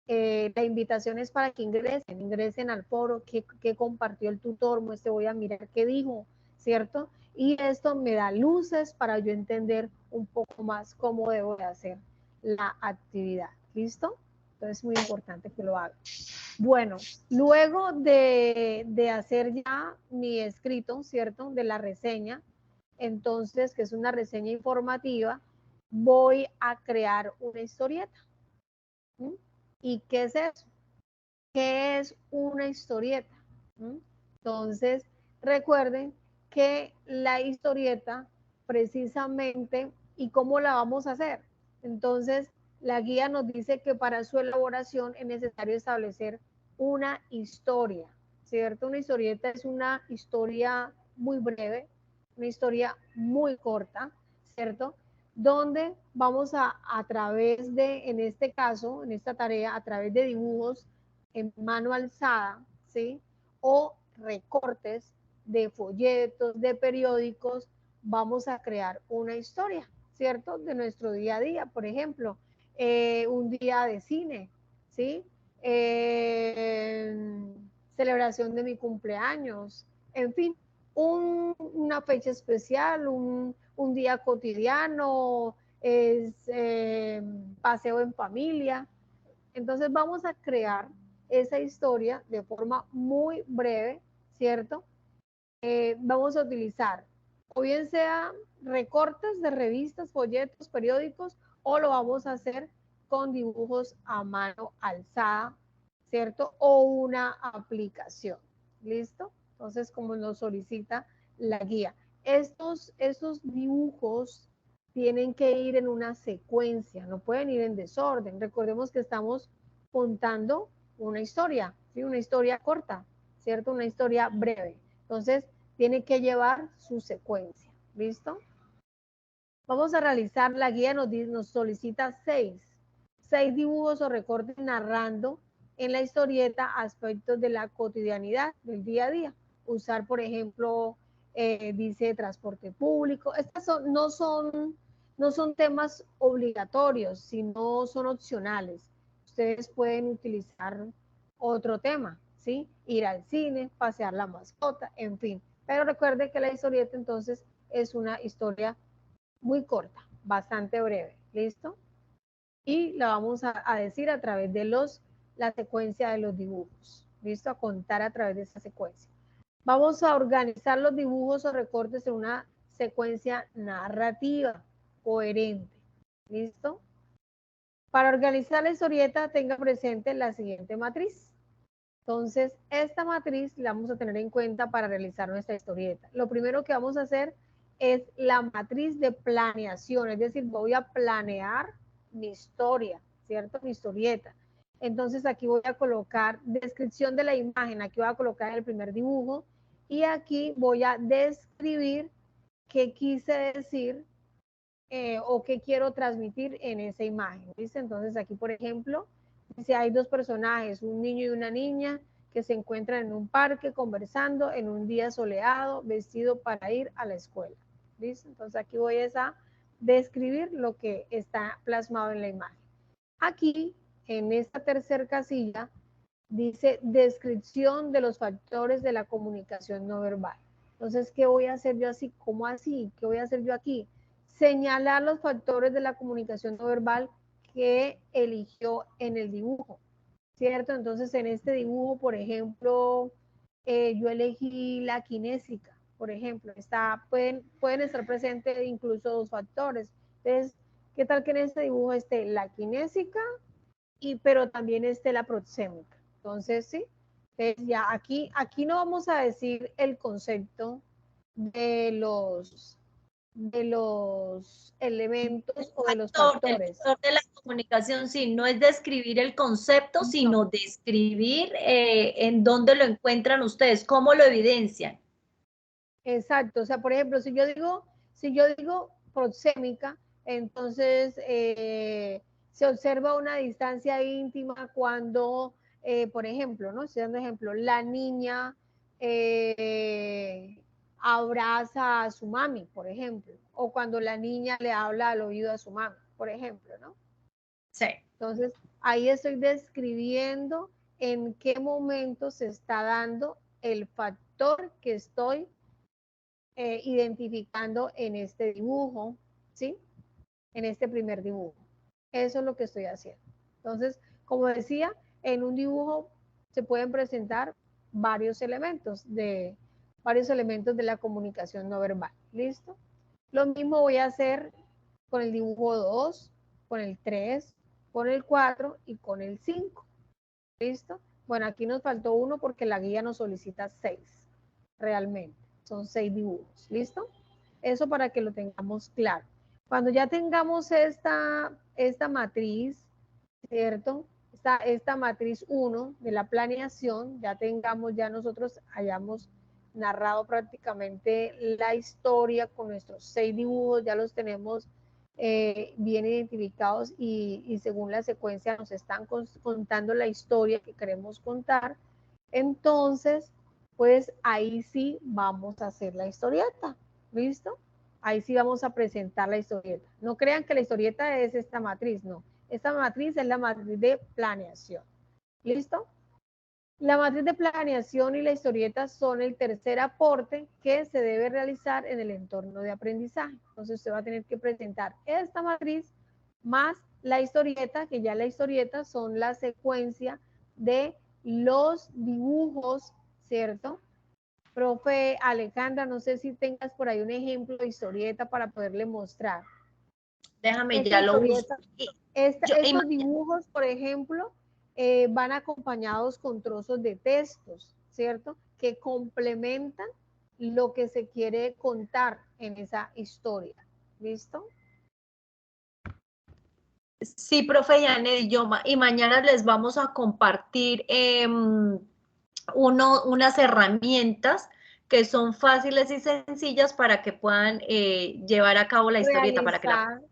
La invitación es para que ingresen al foro, que compartió el tutor, voy a mirar qué dijo, ¿cierto? Y esto me da luces para yo entender un poco más cómo debo de hacer la actividad, ¿listo? Entonces es muy importante que lo hagan. Bueno, luego de hacer ya mi escrito, ¿cierto? De la reseña, entonces, que es una reseña informativa, voy a crear una historieta. ¿Mm? ¿Y qué es eso? ¿Qué es una historieta? Entonces, recuerden que la historieta, precisamente, ¿y cómo la vamos a hacer? Entonces, la guía nos dice que para su elaboración es necesario establecer una historia, ¿cierto? Una historieta es una historia muy breve, una historia muy corta, ¿cierto? Donde vamos a través de, en este caso, en esta tarea, a través de dibujos en mano alzada, ¿sí? O recortes de folletos, de periódicos, vamos a crear una historia, ¿cierto? De nuestro día a día, por ejemplo, un día de cine, ¿sí? Celebración de mi cumpleaños, en fin, una fecha especial, un día cotidiano, paseo en familia. Entonces vamos a crear esa historia de forma muy breve, ¿cierto? Vamos a utilizar o bien sea recortes de revistas, folletos, periódicos, o lo vamos a hacer con dibujos a mano alzada, ¿cierto? O una aplicación, ¿listo? Entonces, como nos solicita la guía. Estos dibujos tienen que ir en una secuencia, no pueden ir en desorden. Recordemos que estamos contando una historia, ¿sí? Una historia corta, ¿cierto? Una historia breve. Entonces, tiene que llevar su secuencia, ¿listo? Vamos a realizar, la guía nos solicita 6 dibujos o recortes narrando en la historieta aspectos de la cotidianidad, del día a día. Usar, por ejemplo, dice transporte público. Estas no son temas obligatorios, sino son opcionales. Ustedes pueden utilizar otro tema, ¿sí? Ir al cine, pasear la mascota, en fin. Pero recuerde que la historieta entonces es una historia muy corta, bastante breve, ¿listo? Y la vamos a decir a través de la secuencia de los dibujos, ¿listo? A contar a través de esa secuencia. Vamos a organizar los dibujos o recortes en una secuencia narrativa coherente, ¿listo? Para organizar la historieta, tenga presente la siguiente matriz. Entonces, esta matriz la vamos a tener en cuenta para realizar nuestra historieta. Lo primero que vamos a hacer es la matriz de planeación, es decir, voy a planear mi historia, ¿cierto? Mi historieta. Entonces, aquí voy a colocar descripción de la imagen, aquí voy a colocar el primer dibujo y aquí voy a describir qué quise decir o qué quiero transmitir en esa imagen, ¿viste? Entonces, aquí, por ejemplo, si hay dos personajes, un niño y una niña, que se encuentran en un parque conversando en un día soleado, vestido para ir a la escuela. ¿Listo? Entonces aquí voy a describir lo que está plasmado en la imagen. Aquí, en esta tercera casilla, dice descripción de los factores de la comunicación no verbal. Entonces, ¿qué voy a hacer yo así? ¿Cómo así? ¿Qué voy a hacer yo aquí? Señalar los factores de la comunicación no verbal que eligió en el dibujo, ¿cierto? Entonces, en este dibujo, por ejemplo, yo elegí la kinésica, por ejemplo. Pueden estar presentes incluso dos factores. Entonces, ¿qué tal que en este dibujo esté la kinésica, pero también esté la proxémica? Entonces, sí. Entonces, ya aquí no vamos a decir el concepto de los elementos o de los factores. El factor de la comunicación, sí, no es describir el concepto, sino describir en dónde lo encuentran ustedes, cómo lo evidencian. Exacto, o sea, por ejemplo, si yo digo proxémica, entonces se observa una distancia íntima cuando, por ejemplo, ¿no? Estoy dando ejemplo, la niña abraza a su mami, por ejemplo, o cuando la niña le habla al oído a su mami, por ejemplo, ¿no? Sí. Entonces, ahí estoy describiendo en qué momento se está dando el factor que estoy identificando en este dibujo, ¿sí? En este primer dibujo. Eso es lo que estoy haciendo. Entonces, como decía, en un dibujo se pueden presentar varios elementos de la comunicación no verbal. ¿Listo? Lo mismo voy a hacer con el dibujo 2, con el 3, con el 4 y con el 5. ¿Listo? Bueno, aquí nos faltó uno porque la guía nos solicita 6, realmente. Son 6 dibujos. ¿Listo? Eso para que lo tengamos claro. Cuando ya tengamos esta matriz, ¿cierto? Esta matriz 1 de la planeación, ya nosotros hayamos narrado prácticamente la historia con nuestros 6 dibujos, ya los tenemos bien identificados y según la secuencia nos están contando la historia que queremos contar. Entonces, pues ahí sí vamos a hacer la historieta. ¿Listo? Ahí sí vamos a presentar la historieta. No crean que la historieta es esta matriz, no. Esta matriz es la matriz de planeación. ¿Listo? La matriz de planeación y la historieta son el tercer aporte que se debe realizar en el entorno de aprendizaje. Entonces usted va a tener que presentar esta matriz más la historieta, que ya la historieta son la secuencia de los dibujos, ¿cierto? Profe Alejandra, no sé si tengas por ahí un ejemplo de historieta para poderle mostrar. Déjame, ya lo busco. Estos dibujos, por ejemplo, van acompañados con trozos de textos, ¿cierto? Que complementan lo que se quiere contar en esa historia. ¿Listo? Sí, profe Janet, y mañana les vamos a compartir unas herramientas que son fáciles y sencillas para que puedan llevar a cabo la historieta, para que la...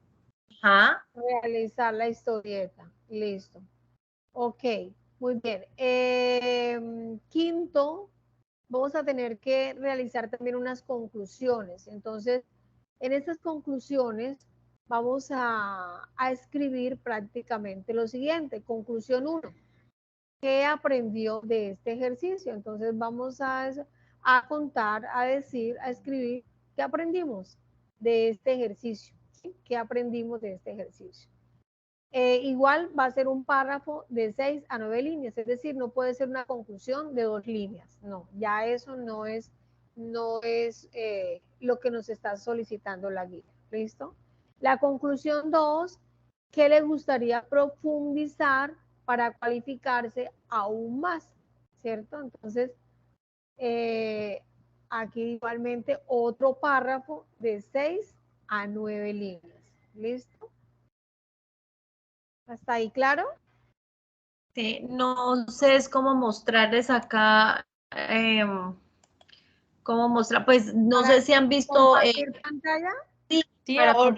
Ajá. Realizar la historieta. Listo. Ok, muy bien. Quinto, vamos a tener que realizar también unas conclusiones. Entonces, en estas conclusiones vamos a escribir prácticamente lo siguiente. Conclusión 1. ¿Qué aprendió de este ejercicio? Entonces vamos a contar, a decir, a escribir qué aprendimos de este ejercicio. ¿Sí? ¿Qué aprendimos de este ejercicio? Igual va a ser un párrafo de 6 a 9 líneas, es decir, no puede ser una conclusión de 2 líneas, no, ya eso no es lo que nos está solicitando la guía, ¿listo? La conclusión 2 qué le gustaría profundizar para cualificarse aún más, ¿cierto? Entonces, aquí igualmente otro párrafo de 6 a 9 líneas. ¿Listo? ¿Hasta ahí claro? Sí, no sé, es cómo mostrarles acá, cómo mostrar, pues no Para sé si han visto, compartir pantalla. sí, Sí, para una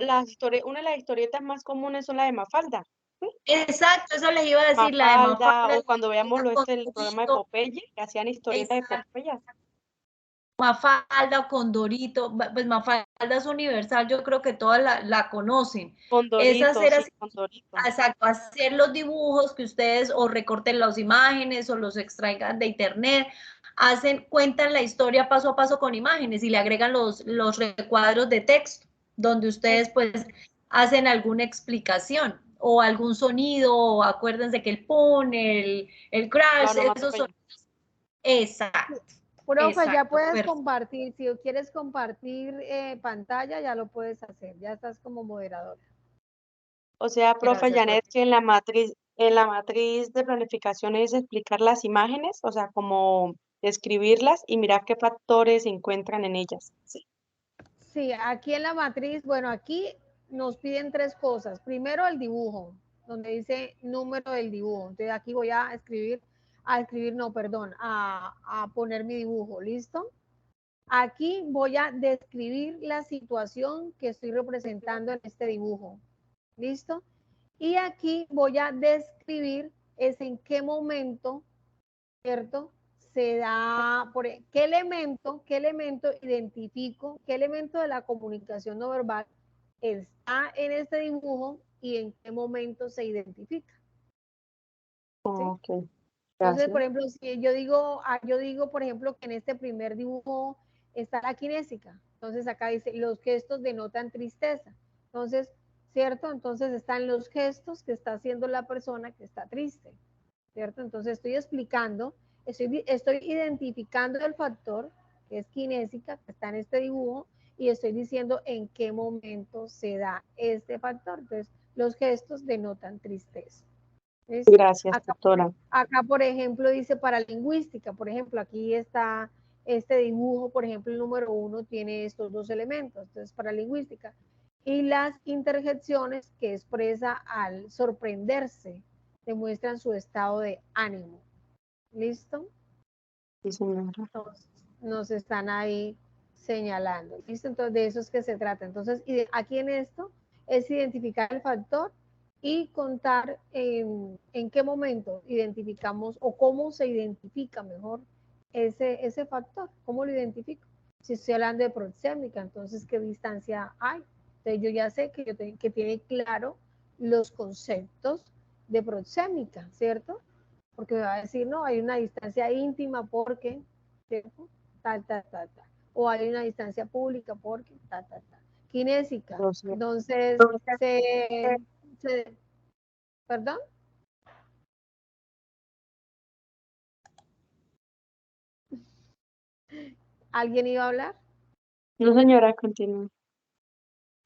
de las historietas más comunes son las de Mafalda. ¿Sí? exacto, eso les iba a decir, la de Mafalda, Mafalda, o cuando veamos con el programa de Dorito, Popeye, que hacían historietas de exacto, Popeye. Mafalda o con Dorito, pues Mafalda es universal, yo creo que todas la conocen. Con Es Dorito, hacer sí, así, con Dorito. exacto, hacer los dibujos que ustedes o recorten las imágenes o los extraigan de internet, cuentan la historia paso a paso con imágenes y le agregan los recuadros de texto, donde ustedes pues hacen alguna explicación o algún sonido, o acuérdense que el pun, el La crash, esos onomatopeya. sonidos. Exacto, Profe, ya exacto, puedes perfecto. compartir. Si quieres compartir pantalla, ya lo puedes hacer. Ya estás como moderadora. O sea, profe Gracias, Janet, profe. que en la matriz de planificación es explicar las imágenes, o sea, como describirlas y mirar qué factores se encuentran en ellas. Sí. Sí, aquí en la matriz, bueno, aquí nos piden tres cosas. Primero, el dibujo, donde dice número del dibujo. Entonces aquí voy a escribir, no, perdón, a poner mi dibujo. ¿Listo? Aquí voy a describir la situación que estoy representando en este dibujo. ¿Listo? Y aquí voy a describir es en qué momento, ¿cierto? Se da, qué elemento identifico, qué elemento de la comunicación no verbal está en este dibujo y en qué momento se identifica. ¿Sí? Ok, Entonces, gracias. por ejemplo, si yo digo, por ejemplo, que en este primer dibujo está la kinésica. Entonces, acá dice, los gestos denotan tristeza. Entonces, ¿cierto? Entonces, están los gestos que está haciendo la persona que está triste, ¿cierto? Entonces, estoy explicando, estoy identificando el factor, que es kinésica, que está en este dibujo, y estoy diciendo en qué momento se da este factor. Entonces, los gestos denotan tristeza. ¿Listo? Gracias, doctora. Acá, por ejemplo, dice paralingüística. Por ejemplo, aquí está este dibujo, por ejemplo, el número 1 tiene estos dos elementos. Entonces, paralingüística. Y las interjecciones que expresa al sorprenderse, demuestran su estado de ánimo. ¿Listo? Sí, señora. Entonces, nos están ahí señalando. ¿Listo? Entonces, de eso es que se trata. Entonces, aquí en esto es identificar el factor y contar en qué momento identificamos o cómo se identifica mejor ese factor. ¿Cómo lo identifico? Si estoy hablando de proxémica, entonces, ¿qué distancia hay? Entonces, yo ya sé que tiene claro los conceptos de proxémica, ¿cierto? Porque me va a decir, no, hay una distancia íntima porque, ¿cierto? Tal, tal, tal, tal. O hay una distancia pública porque, tal, tal, tal. Kinésica. Entonces, Entonces, ¿perdón? ¿Alguien iba a hablar? no, señora, continúe.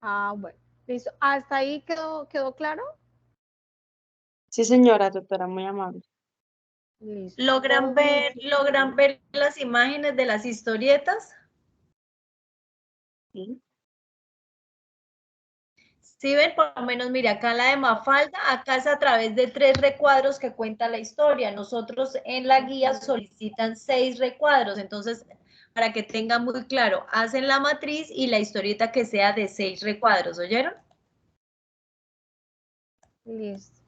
Ah, bueno. Listo. ¿Hasta ahí quedó claro? Sí, señora, doctora, muy amable. Listo. ¿Logran ver las imágenes de las historietas? Sí. Sí, ven, por lo menos, mire, acá la de Mafalda, acá es a través de 3 recuadros que cuenta la historia. Nosotros en la guía solicitan 6 recuadros, entonces, para que tengan muy claro, hacen la matriz y la historieta que sea de 6 recuadros, ¿oyeron? Listo.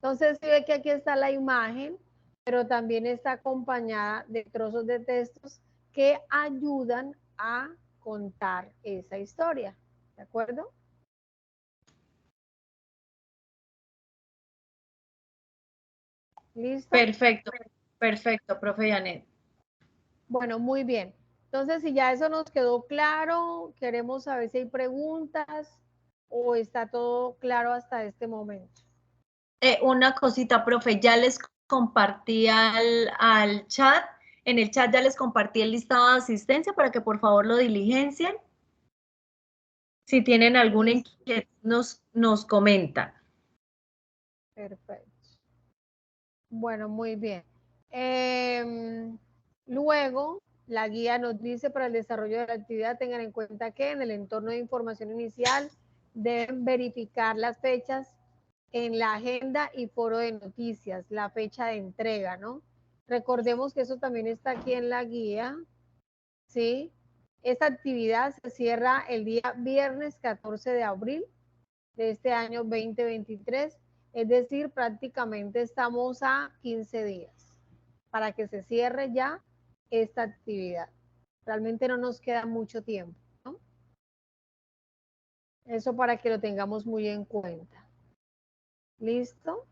Entonces, se ve que aquí está la imagen, pero también está acompañada de trozos de textos que ayudan a contar esa historia. ¿De acuerdo? ¿Listo? Perfecto, perfecto, profe Janet. Bueno, muy bien. Entonces, si ya eso nos quedó claro, queremos saber si hay preguntas o está todo claro hasta este momento. Una cosita, profe, ya les compartí al chat, en el chat ya les compartí el listado de asistencia para que por favor lo diligencien. Si tienen alguna Listo. inquietud, nos comentan. Perfecto. Bueno, muy bien. Luego, la guía nos dice para el desarrollo de la actividad, tengan en cuenta que en el entorno de información inicial deben verificar las fechas en la agenda y foro de noticias, la fecha de entrega, ¿no? Recordemos que eso también está aquí en la guía, ¿sí? Esta actividad se cierra el día viernes 14 de abril de este año 2023, es decir, prácticamente estamos a 15 días para que se cierre ya esta actividad. Realmente no nos queda mucho tiempo, ¿no? Eso para que lo tengamos muy en cuenta. ¿Listo?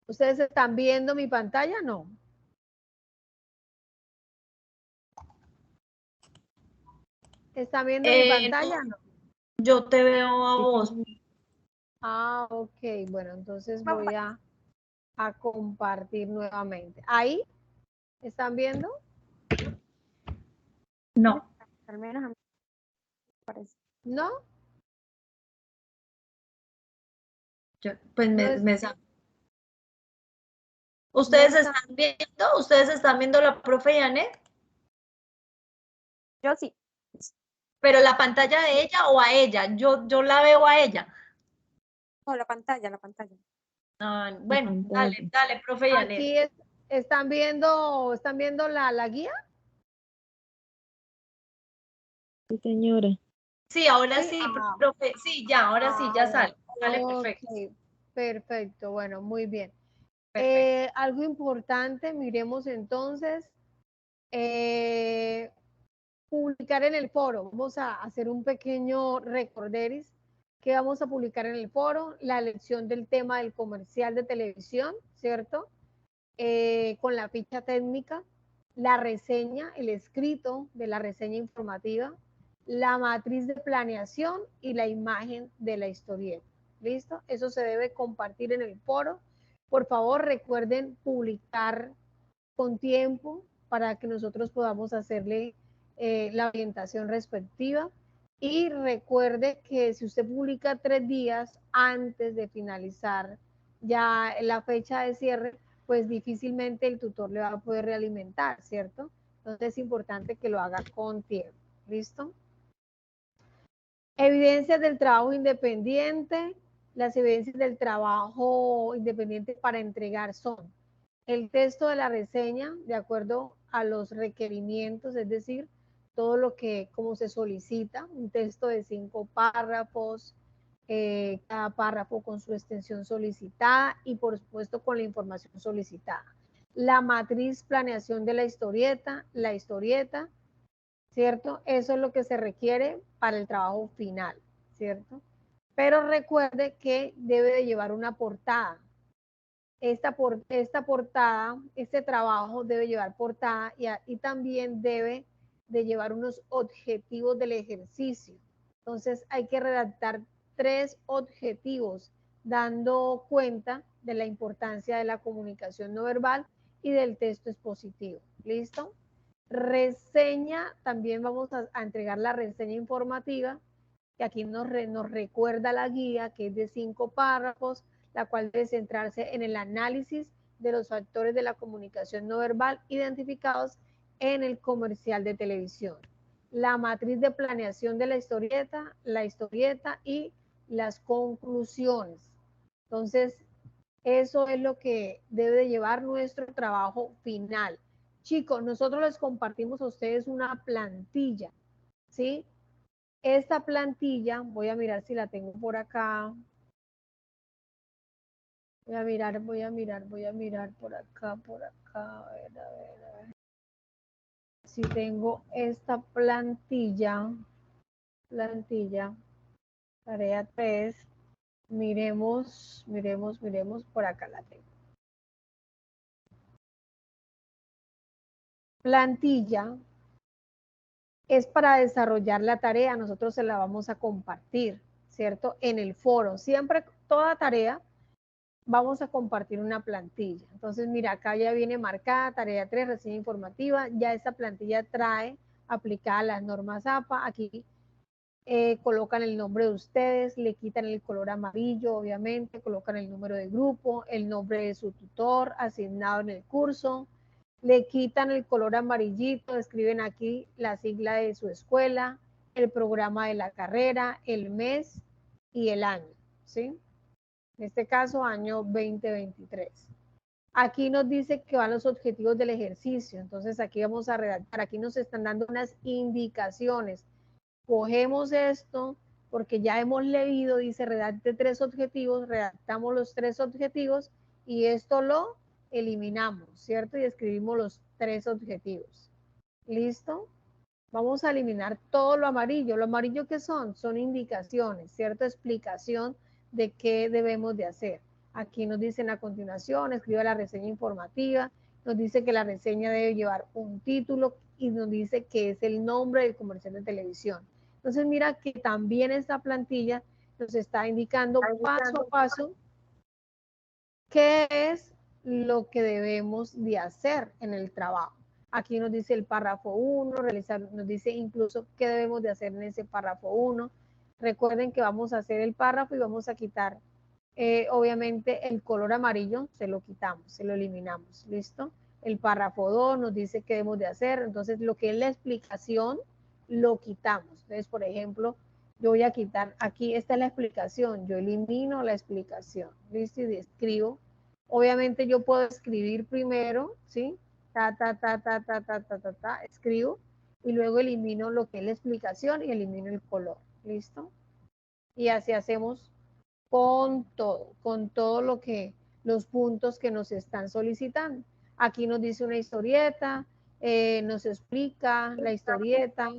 ¿Ustedes están viendo mi pantalla? No. ¿Están viendo mi pantalla? No. Yo te veo a vos. Ah, ok. Bueno, entonces voy a compartir nuevamente. ¿Ahí? ¿Están viendo? No. Al menos a mí me parece. ¿No? Pues No es- ¿Ustedes no está- están viendo? ¿Ustedes están viendo la profe Janet? Yo sí. Pero la pantalla de ella o a ella. Yo la veo a ella. Oh, la pantalla, la pantalla. Ah, bueno, dale, profe Janet. Aquí están viendo la guía. Sí, señora. Sí, ahora Sí, sí, ah, profe. Sí, ya, ahora sí, ya bueno. sale. Dale, Ok, perfecto. perfecto. Bueno, muy bien. Perfecto. Algo importante, miremos entonces, publicar en el foro. Vamos a hacer un pequeño recorderis que vamos a publicar en el foro, la elección del tema del comercial de televisión, ¿cierto? Con la ficha técnica, la reseña, el escrito de la reseña informativa, la matriz de planeación y la imagen de la historieta. ¿Listo? Eso se debe compartir en el foro. Por favor, recuerden publicar con tiempo para que nosotros podamos hacerle la orientación respectiva. Y recuerde que si usted publica 3 días antes de finalizar ya la fecha de cierre, pues difícilmente el tutor le va a poder realimentar, ¿cierto? Entonces es importante que lo haga con tiempo. ¿Listo? Evidencias del trabajo independiente. Las evidencias del trabajo independiente para entregar son el texto de la reseña de acuerdo a los requerimientos, es decir, todo lo que como se solicita, un texto de 5 párrafos, cada párrafo con su extensión solicitada y por supuesto con la información solicitada. La matriz planeación de la historieta, ¿cierto? Eso es lo que se requiere para el trabajo final, ¿cierto? Pero recuerde que debe de llevar una portada. Esta portada, este trabajo debe llevar portada y también debe de llevar unos objetivos del ejercicio. Entonces hay que redactar 3 objetivos dando cuenta de la importancia de la comunicación no verbal y del texto expositivo. ¿Listo? Reseña, también vamos a entregar la reseña informativa, que aquí nos recuerda la guía, que es de 5 párrafos, la cual debe centrarse en el análisis de los factores de la comunicación no verbal identificados en el comercial de televisión. La matriz de planeación de la historieta y las conclusiones. Entonces, eso es lo que debe de llevar nuestro trabajo final. Chicos, nosotros les compartimos a ustedes una plantilla, ¿sí? Esta plantilla, voy a mirar si la tengo por acá. Voy a mirar por acá, a ver. Si tengo esta plantilla, tarea 3, miremos, por acá la tengo. Plantilla es para desarrollar la tarea, nosotros se la vamos a compartir, ¿cierto? En el foro, siempre toda tarea vamos a compartir una plantilla. Entonces, mira, acá ya viene marcada tarea 3, reseña informativa, ya esa plantilla trae aplicada las normas APA, aquí colocan el nombre de ustedes, le quitan el color amarillo, obviamente, colocan el número de grupo, el nombre de su tutor asignado en el curso, le quitan el color amarillito, escriben aquí la sigla de su escuela, el programa de la carrera, el mes y el año, ¿sí? En este caso, año 2023. Aquí nos dice que van los objetivos del ejercicio, entonces aquí vamos a redactar, aquí nos están dando unas indicaciones. Cogemos esto porque ya hemos leído, dice redacte 3 objetivos, redactamos los 3 objetivos y esto lo eliminamos, ¿cierto? Y escribimos los 3 objetivos. ¿Listo? Vamos a eliminar todo lo amarillo. ¿Lo amarillo qué son? Son indicaciones, ¿cierto? Explicación de qué debemos de hacer. Aquí nos dicen a continuación, escriba la reseña informativa, nos dice que la reseña debe llevar un título y nos dice que es el nombre del comercial de televisión. Entonces mira que también esta plantilla nos está indicando paso a paso qué es lo que debemos de hacer en el trabajo. Aquí nos dice el párrafo 1, nos dice incluso qué debemos de hacer en ese párrafo 1. Recuerden que vamos a hacer el párrafo y vamos a quitar, obviamente, el color amarillo, se lo quitamos, se lo eliminamos, ¿listo? El párrafo 2 nos dice qué debemos de hacer, entonces lo que es la explicación, lo quitamos. Entonces, por ejemplo, yo voy a quitar aquí, esta es la explicación, yo elimino la explicación, ¿listo? Y escribo. Obviamente yo puedo escribir primero, ¿sí? Escribo y luego elimino lo que es la explicación y elimino el color, ¿listo? Y así hacemos con todo lo que, los puntos que nos están solicitando. Aquí nos dice una historieta, nos explica la historieta,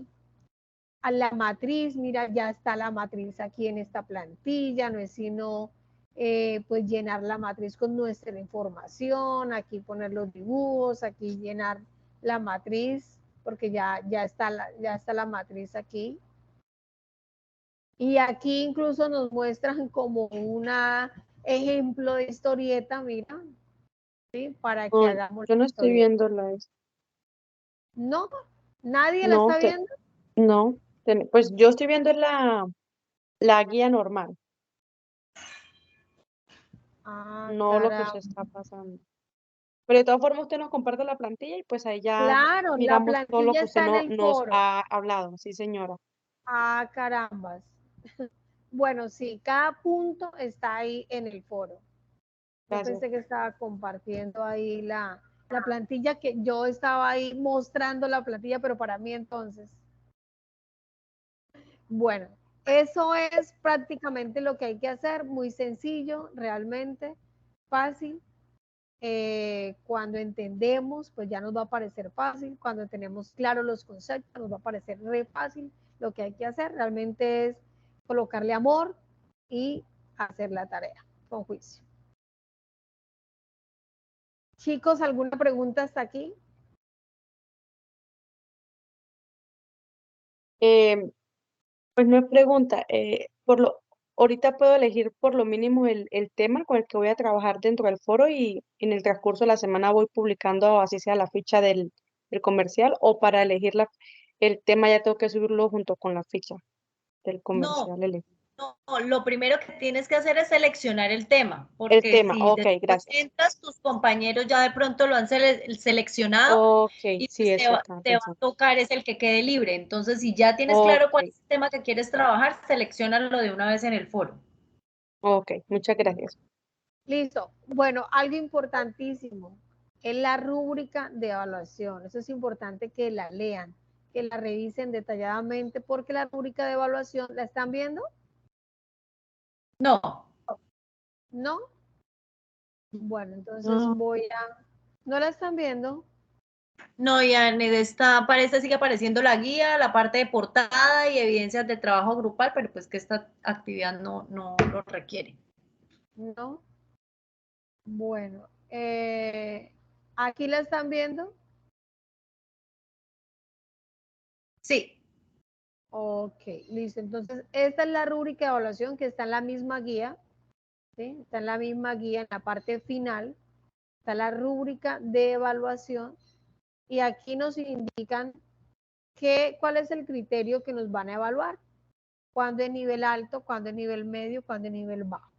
a la matriz, mira, ya está la matriz aquí en esta plantilla, no es sino pues llenar la matriz con nuestra información, aquí poner los dibujos, aquí llenar la matriz, porque ya está la matriz aquí. Y aquí incluso nos muestran como un ejemplo de historieta, mira, ¿sí? Para que hagamos yo la no estoy historieta. viendo la... No, nadie la No, está viendo. no, pues yo estoy viendo la guía normal, Ah, no lo que caramba. se está pasando. Pero de todas formas usted nos comparte la plantilla y pues ahí ya Claro, la miramos todo lo plantilla que usted está en el nos foro. ha hablado, sí señora. Ah, carambas. Bueno, sí, cada punto está ahí en el foro. Yo Gracias. pensé que estaba compartiendo ahí la plantilla, que yo estaba ahí mostrando la plantilla, pero para mí entonces. Bueno, eso es prácticamente lo que hay que hacer, muy sencillo, realmente fácil. Cuando entendemos, pues ya nos va a parecer fácil. Cuando tenemos claros los conceptos, nos va a parecer re fácil. Lo que hay que hacer realmente es colocarle amor y hacer la tarea con juicio. Chicos, ¿alguna pregunta hasta aquí? Pues no es pregunta, ahorita puedo elegir por lo mínimo el tema con el que voy a trabajar dentro del foro y en el transcurso de la semana voy publicando así sea la ficha del comercial o para elegir el tema ya tengo que subirlo junto con la ficha del No, comercial. no, lo primero que tienes que hacer es seleccionar el tema, El porque tema, si ok, después gracias. entras, tus compañeros ya de pronto lo han seleccionado Ok, y sí, pues eso estaba te va a pensando. tocar es el que quede libre. Entonces, si ya tienes claro Ok, cuál es el tema que quieres trabajar, selecciónalo de una vez en el foro. ok, muchas gracias. Listo. Bueno, algo importantísimo es la rúbrica de evaluación. Eso es importante que la lean, que la revisen detalladamente, porque la rúbrica de evaluación, ¿la están viendo? No, ¿No? Bueno, entonces No, ¿no la están viendo? no, Ian, sigue apareciendo la guía, la parte de portada y evidencias de trabajo grupal, pero pues que esta actividad no lo requiere. No. Bueno, ¿aquí la están viendo? Sí, Ok, listo. Entonces, esta es la rúbrica de evaluación que está en la misma guía, ¿sí? Está en la misma guía, en la parte final, está la rúbrica de evaluación y aquí nos indican cuál es el criterio que nos van a evaluar. cuándo es nivel alto, cuándo es nivel medio, cuándo es nivel bajo.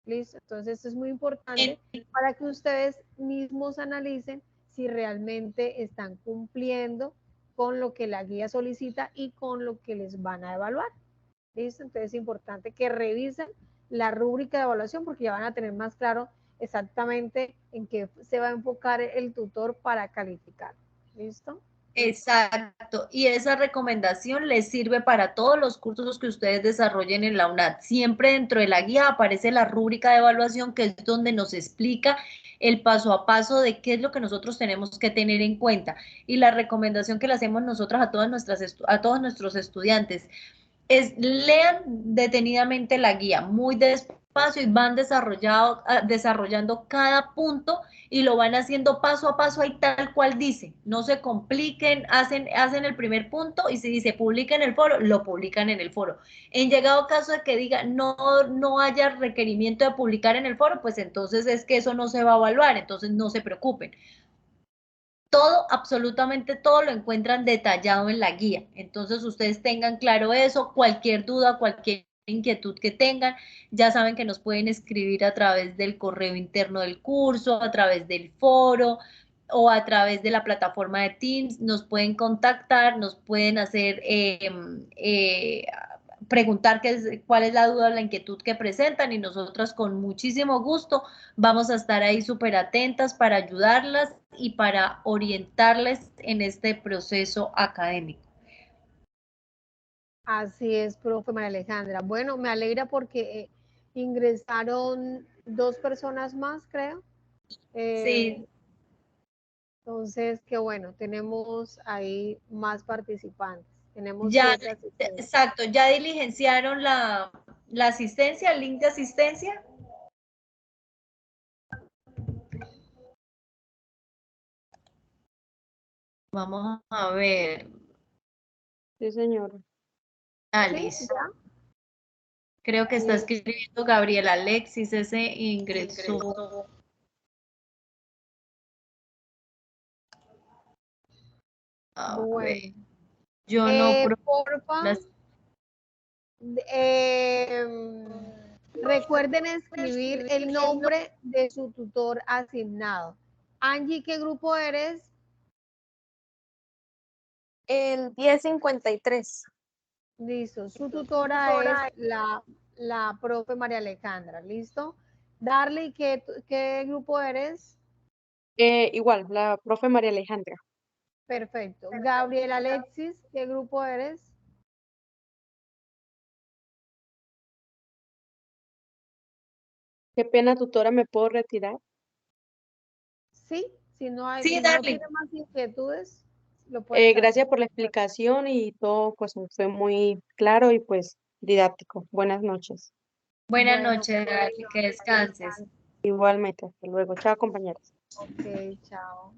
¿Listo? Entonces, esto es muy importante para que ustedes mismos analicen si realmente están cumpliendo con lo que la guía solicita y con lo que les van a evaluar. ¿Listo? Entonces, es importante que revisen la rúbrica de evaluación porque ya van a tener más claro exactamente en qué se va a enfocar el tutor para calificar. ¿Listo? Exacto, y esa recomendación les sirve para todos los cursos que ustedes desarrollen en la UNAD. Siempre dentro de la guía aparece la rúbrica de evaluación, que es donde nos explica el paso a paso de qué es lo que nosotros tenemos que tener en cuenta. Y la recomendación que le hacemos nosotros a todos nuestros estudiantes es lean detenidamente la guía, muy despacio, y van desarrollando cada punto y lo van haciendo paso a paso ahí tal cual dice. No se compliquen, hacen el primer punto y si dice publica en el foro, lo publican en el foro. En llegado caso de que diga no haya requerimiento de publicar en el foro, pues entonces es que eso no se va a evaluar, entonces no se preocupen. Todo, absolutamente todo lo encuentran detallado en la guía. Entonces ustedes tengan claro eso, cualquier duda, cualquier inquietud que tengan, ya saben que nos pueden escribir a través del correo interno del curso, a través del foro o a través de la plataforma de Teams, nos pueden contactar, nos pueden hacer preguntar cuál es la duda o la inquietud que presentan y nosotras con muchísimo gusto vamos a estar ahí súper atentas para ayudarlas y para orientarles en este proceso académico. Así es, profe María Alejandra. Bueno, me alegra porque ingresaron 2 personas más, creo. Sí. Entonces, qué bueno, tenemos ahí más participantes. Tenemos Ya, 7 asistentes. exacto, ya diligenciaron la asistencia, el link de asistencia. Vamos a ver. Sí, señora. Ah, ¿Sí? listo. ¿Ya? Creo que está escribiendo Gabriel Alexis, ese ingresó. A ver, Bueno. yo no Porfa, recuerden escribir el nombre de su tutor asignado. Angie, ¿qué grupo eres? El 1053. Listo. Su tutora es la profe María Alejandra. ¿Listo? Darly, ¿qué grupo eres? Igual, la profe María Alejandra. Perfecto. Gabriel Alexis, ¿qué grupo eres? Qué pena, tutora, ¿me puedo retirar? Sí, si no Sí, no Darly. tiene más inquietudes, lo puedes hacer. Gracias por la explicación y todo pues fue muy claro y pues didáctico. Buenas noches. Buenas Bueno, noches, Darly, que descanses. Igualmente, hasta luego. Chao, compañeros. ok, chao.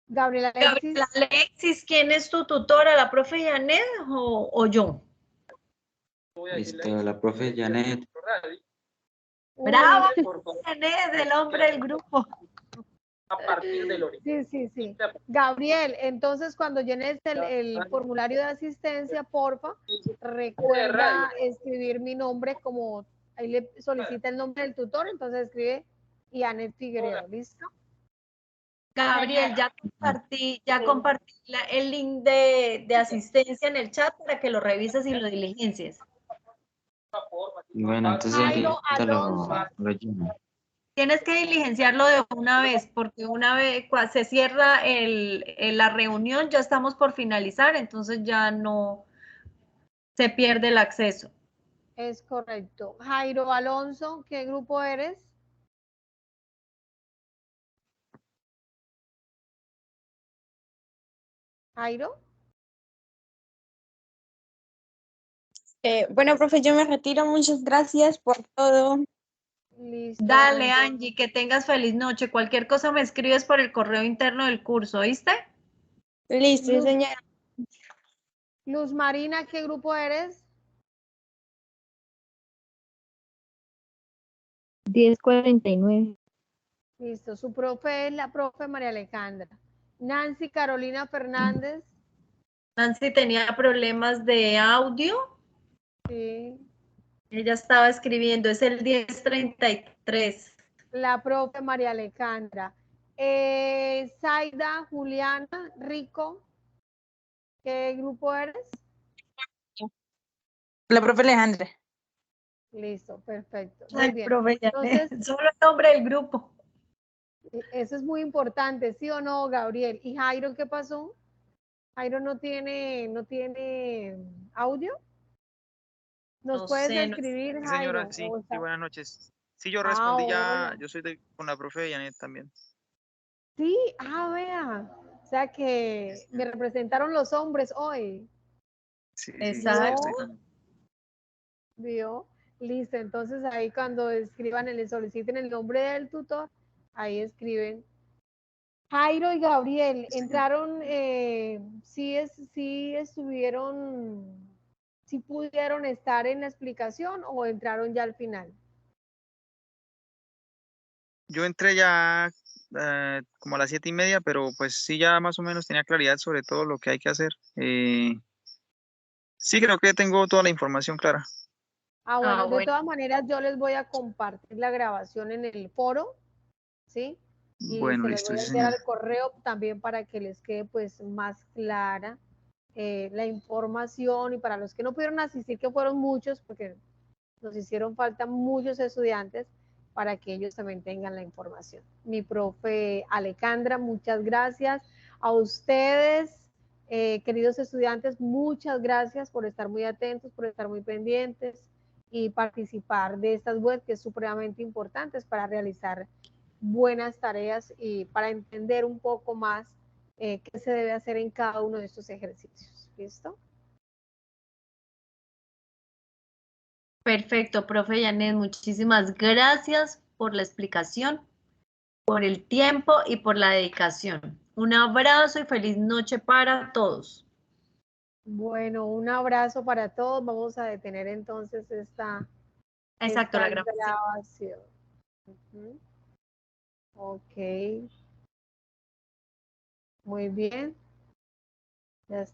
Gabriel Alexis. Gabriel Alexis, ¿quién es tu tutora? ¿La profe Janet o yo? La profe Janet. Bravo, Janet, el hombre del grupo. A partir del origen. Sí. Gabriel, entonces cuando llenes el formulario de asistencia, porfa, recuerda escribir mi nombre como ahí le solicita el nombre del tutor, entonces escribe Janet Figueredo, ¿listo? Gabriel, ya compartí el link de asistencia en el chat para que lo revises y lo diligencies. Bueno, entonces Jairo ahorita Alonso. lo lleno. Tienes que diligenciarlo de una vez, porque una vez se cierra la reunión, ya estamos por finalizar, entonces ya no se pierde el acceso. Es correcto. Jairo Alonso, ¿qué grupo eres? Jairo. Bueno, profe, yo me retiro. Muchas gracias por todo. Listo. Dale, Angie, que tengas feliz noche. Cualquier cosa me escribes por el correo interno del curso, ¿oíste? Listo, Luz, señora. Luz Marina, ¿qué grupo eres? 1049. Listo. Su profe es la profe María Alejandra. Nancy Carolina Fernández. Nancy tenía problemas de audio. Sí. Ella estaba escribiendo, es el 10:33. La profe María Alejandra. Zaida, Juliana, Rico, ¿qué grupo eres? La profe Alejandra. Listo, perfecto. Muy Ay, bien. profe, Entonces, solo el nombre del grupo. eso es muy importante, ¿sí o no, Gabriel? ¿Y Jairo qué pasó? Jairo no tiene audio. ¿Nos No puedes sé, no. escribir, Sí, Jairo? señora, sí, sí, buenas noches. Sí, yo Ah, respondí ya, hola. yo soy con la profe Janet también. Sí, vea. O sea que me representaron los hombres hoy. Sí, sí, sí, ¿Vio? Exacto. usted también. ¿Vio? Listo. Entonces ahí cuando escriban, le soliciten el nombre del tutor, ahí escriben. Jairo y Gabriel, Sí, señor. entraron, sí estuvieron, sí pudieron estar en la explicación o entraron ya al final. Yo entré ya como a las 7:30, pero pues sí, ya más o menos tenía claridad sobre todo lo que hay que hacer. Sí, creo que tengo toda la información clara. Bueno, de Bueno, todas maneras yo les voy a compartir la grabación en el foro, ¿sí? Y Bueno, se las listo, voy a sí, enviar señora. al correo también para que les quede pues más clara la información y para los que no pudieron asistir, que fueron muchos, porque nos hicieron falta muchos estudiantes para que ellos también tengan la información. Mi profe Alejandra, muchas gracias. A ustedes, queridos estudiantes, muchas gracias por estar muy atentos, por estar muy pendientes y participar de estas webs que es supremamente importantes para realizar buenas tareas y para entender un poco más qué se debe hacer en cada uno de estos ejercicios. ¿Listo? perfecto, profe Janet, muchísimas gracias por la explicación, por el tiempo y por la dedicación. Un abrazo y feliz noche para todos. Bueno, un abrazo para todos. Vamos a detener entonces Exacto, esta la grabación. grabación. Ujú. Ok, muy bien. Ya está.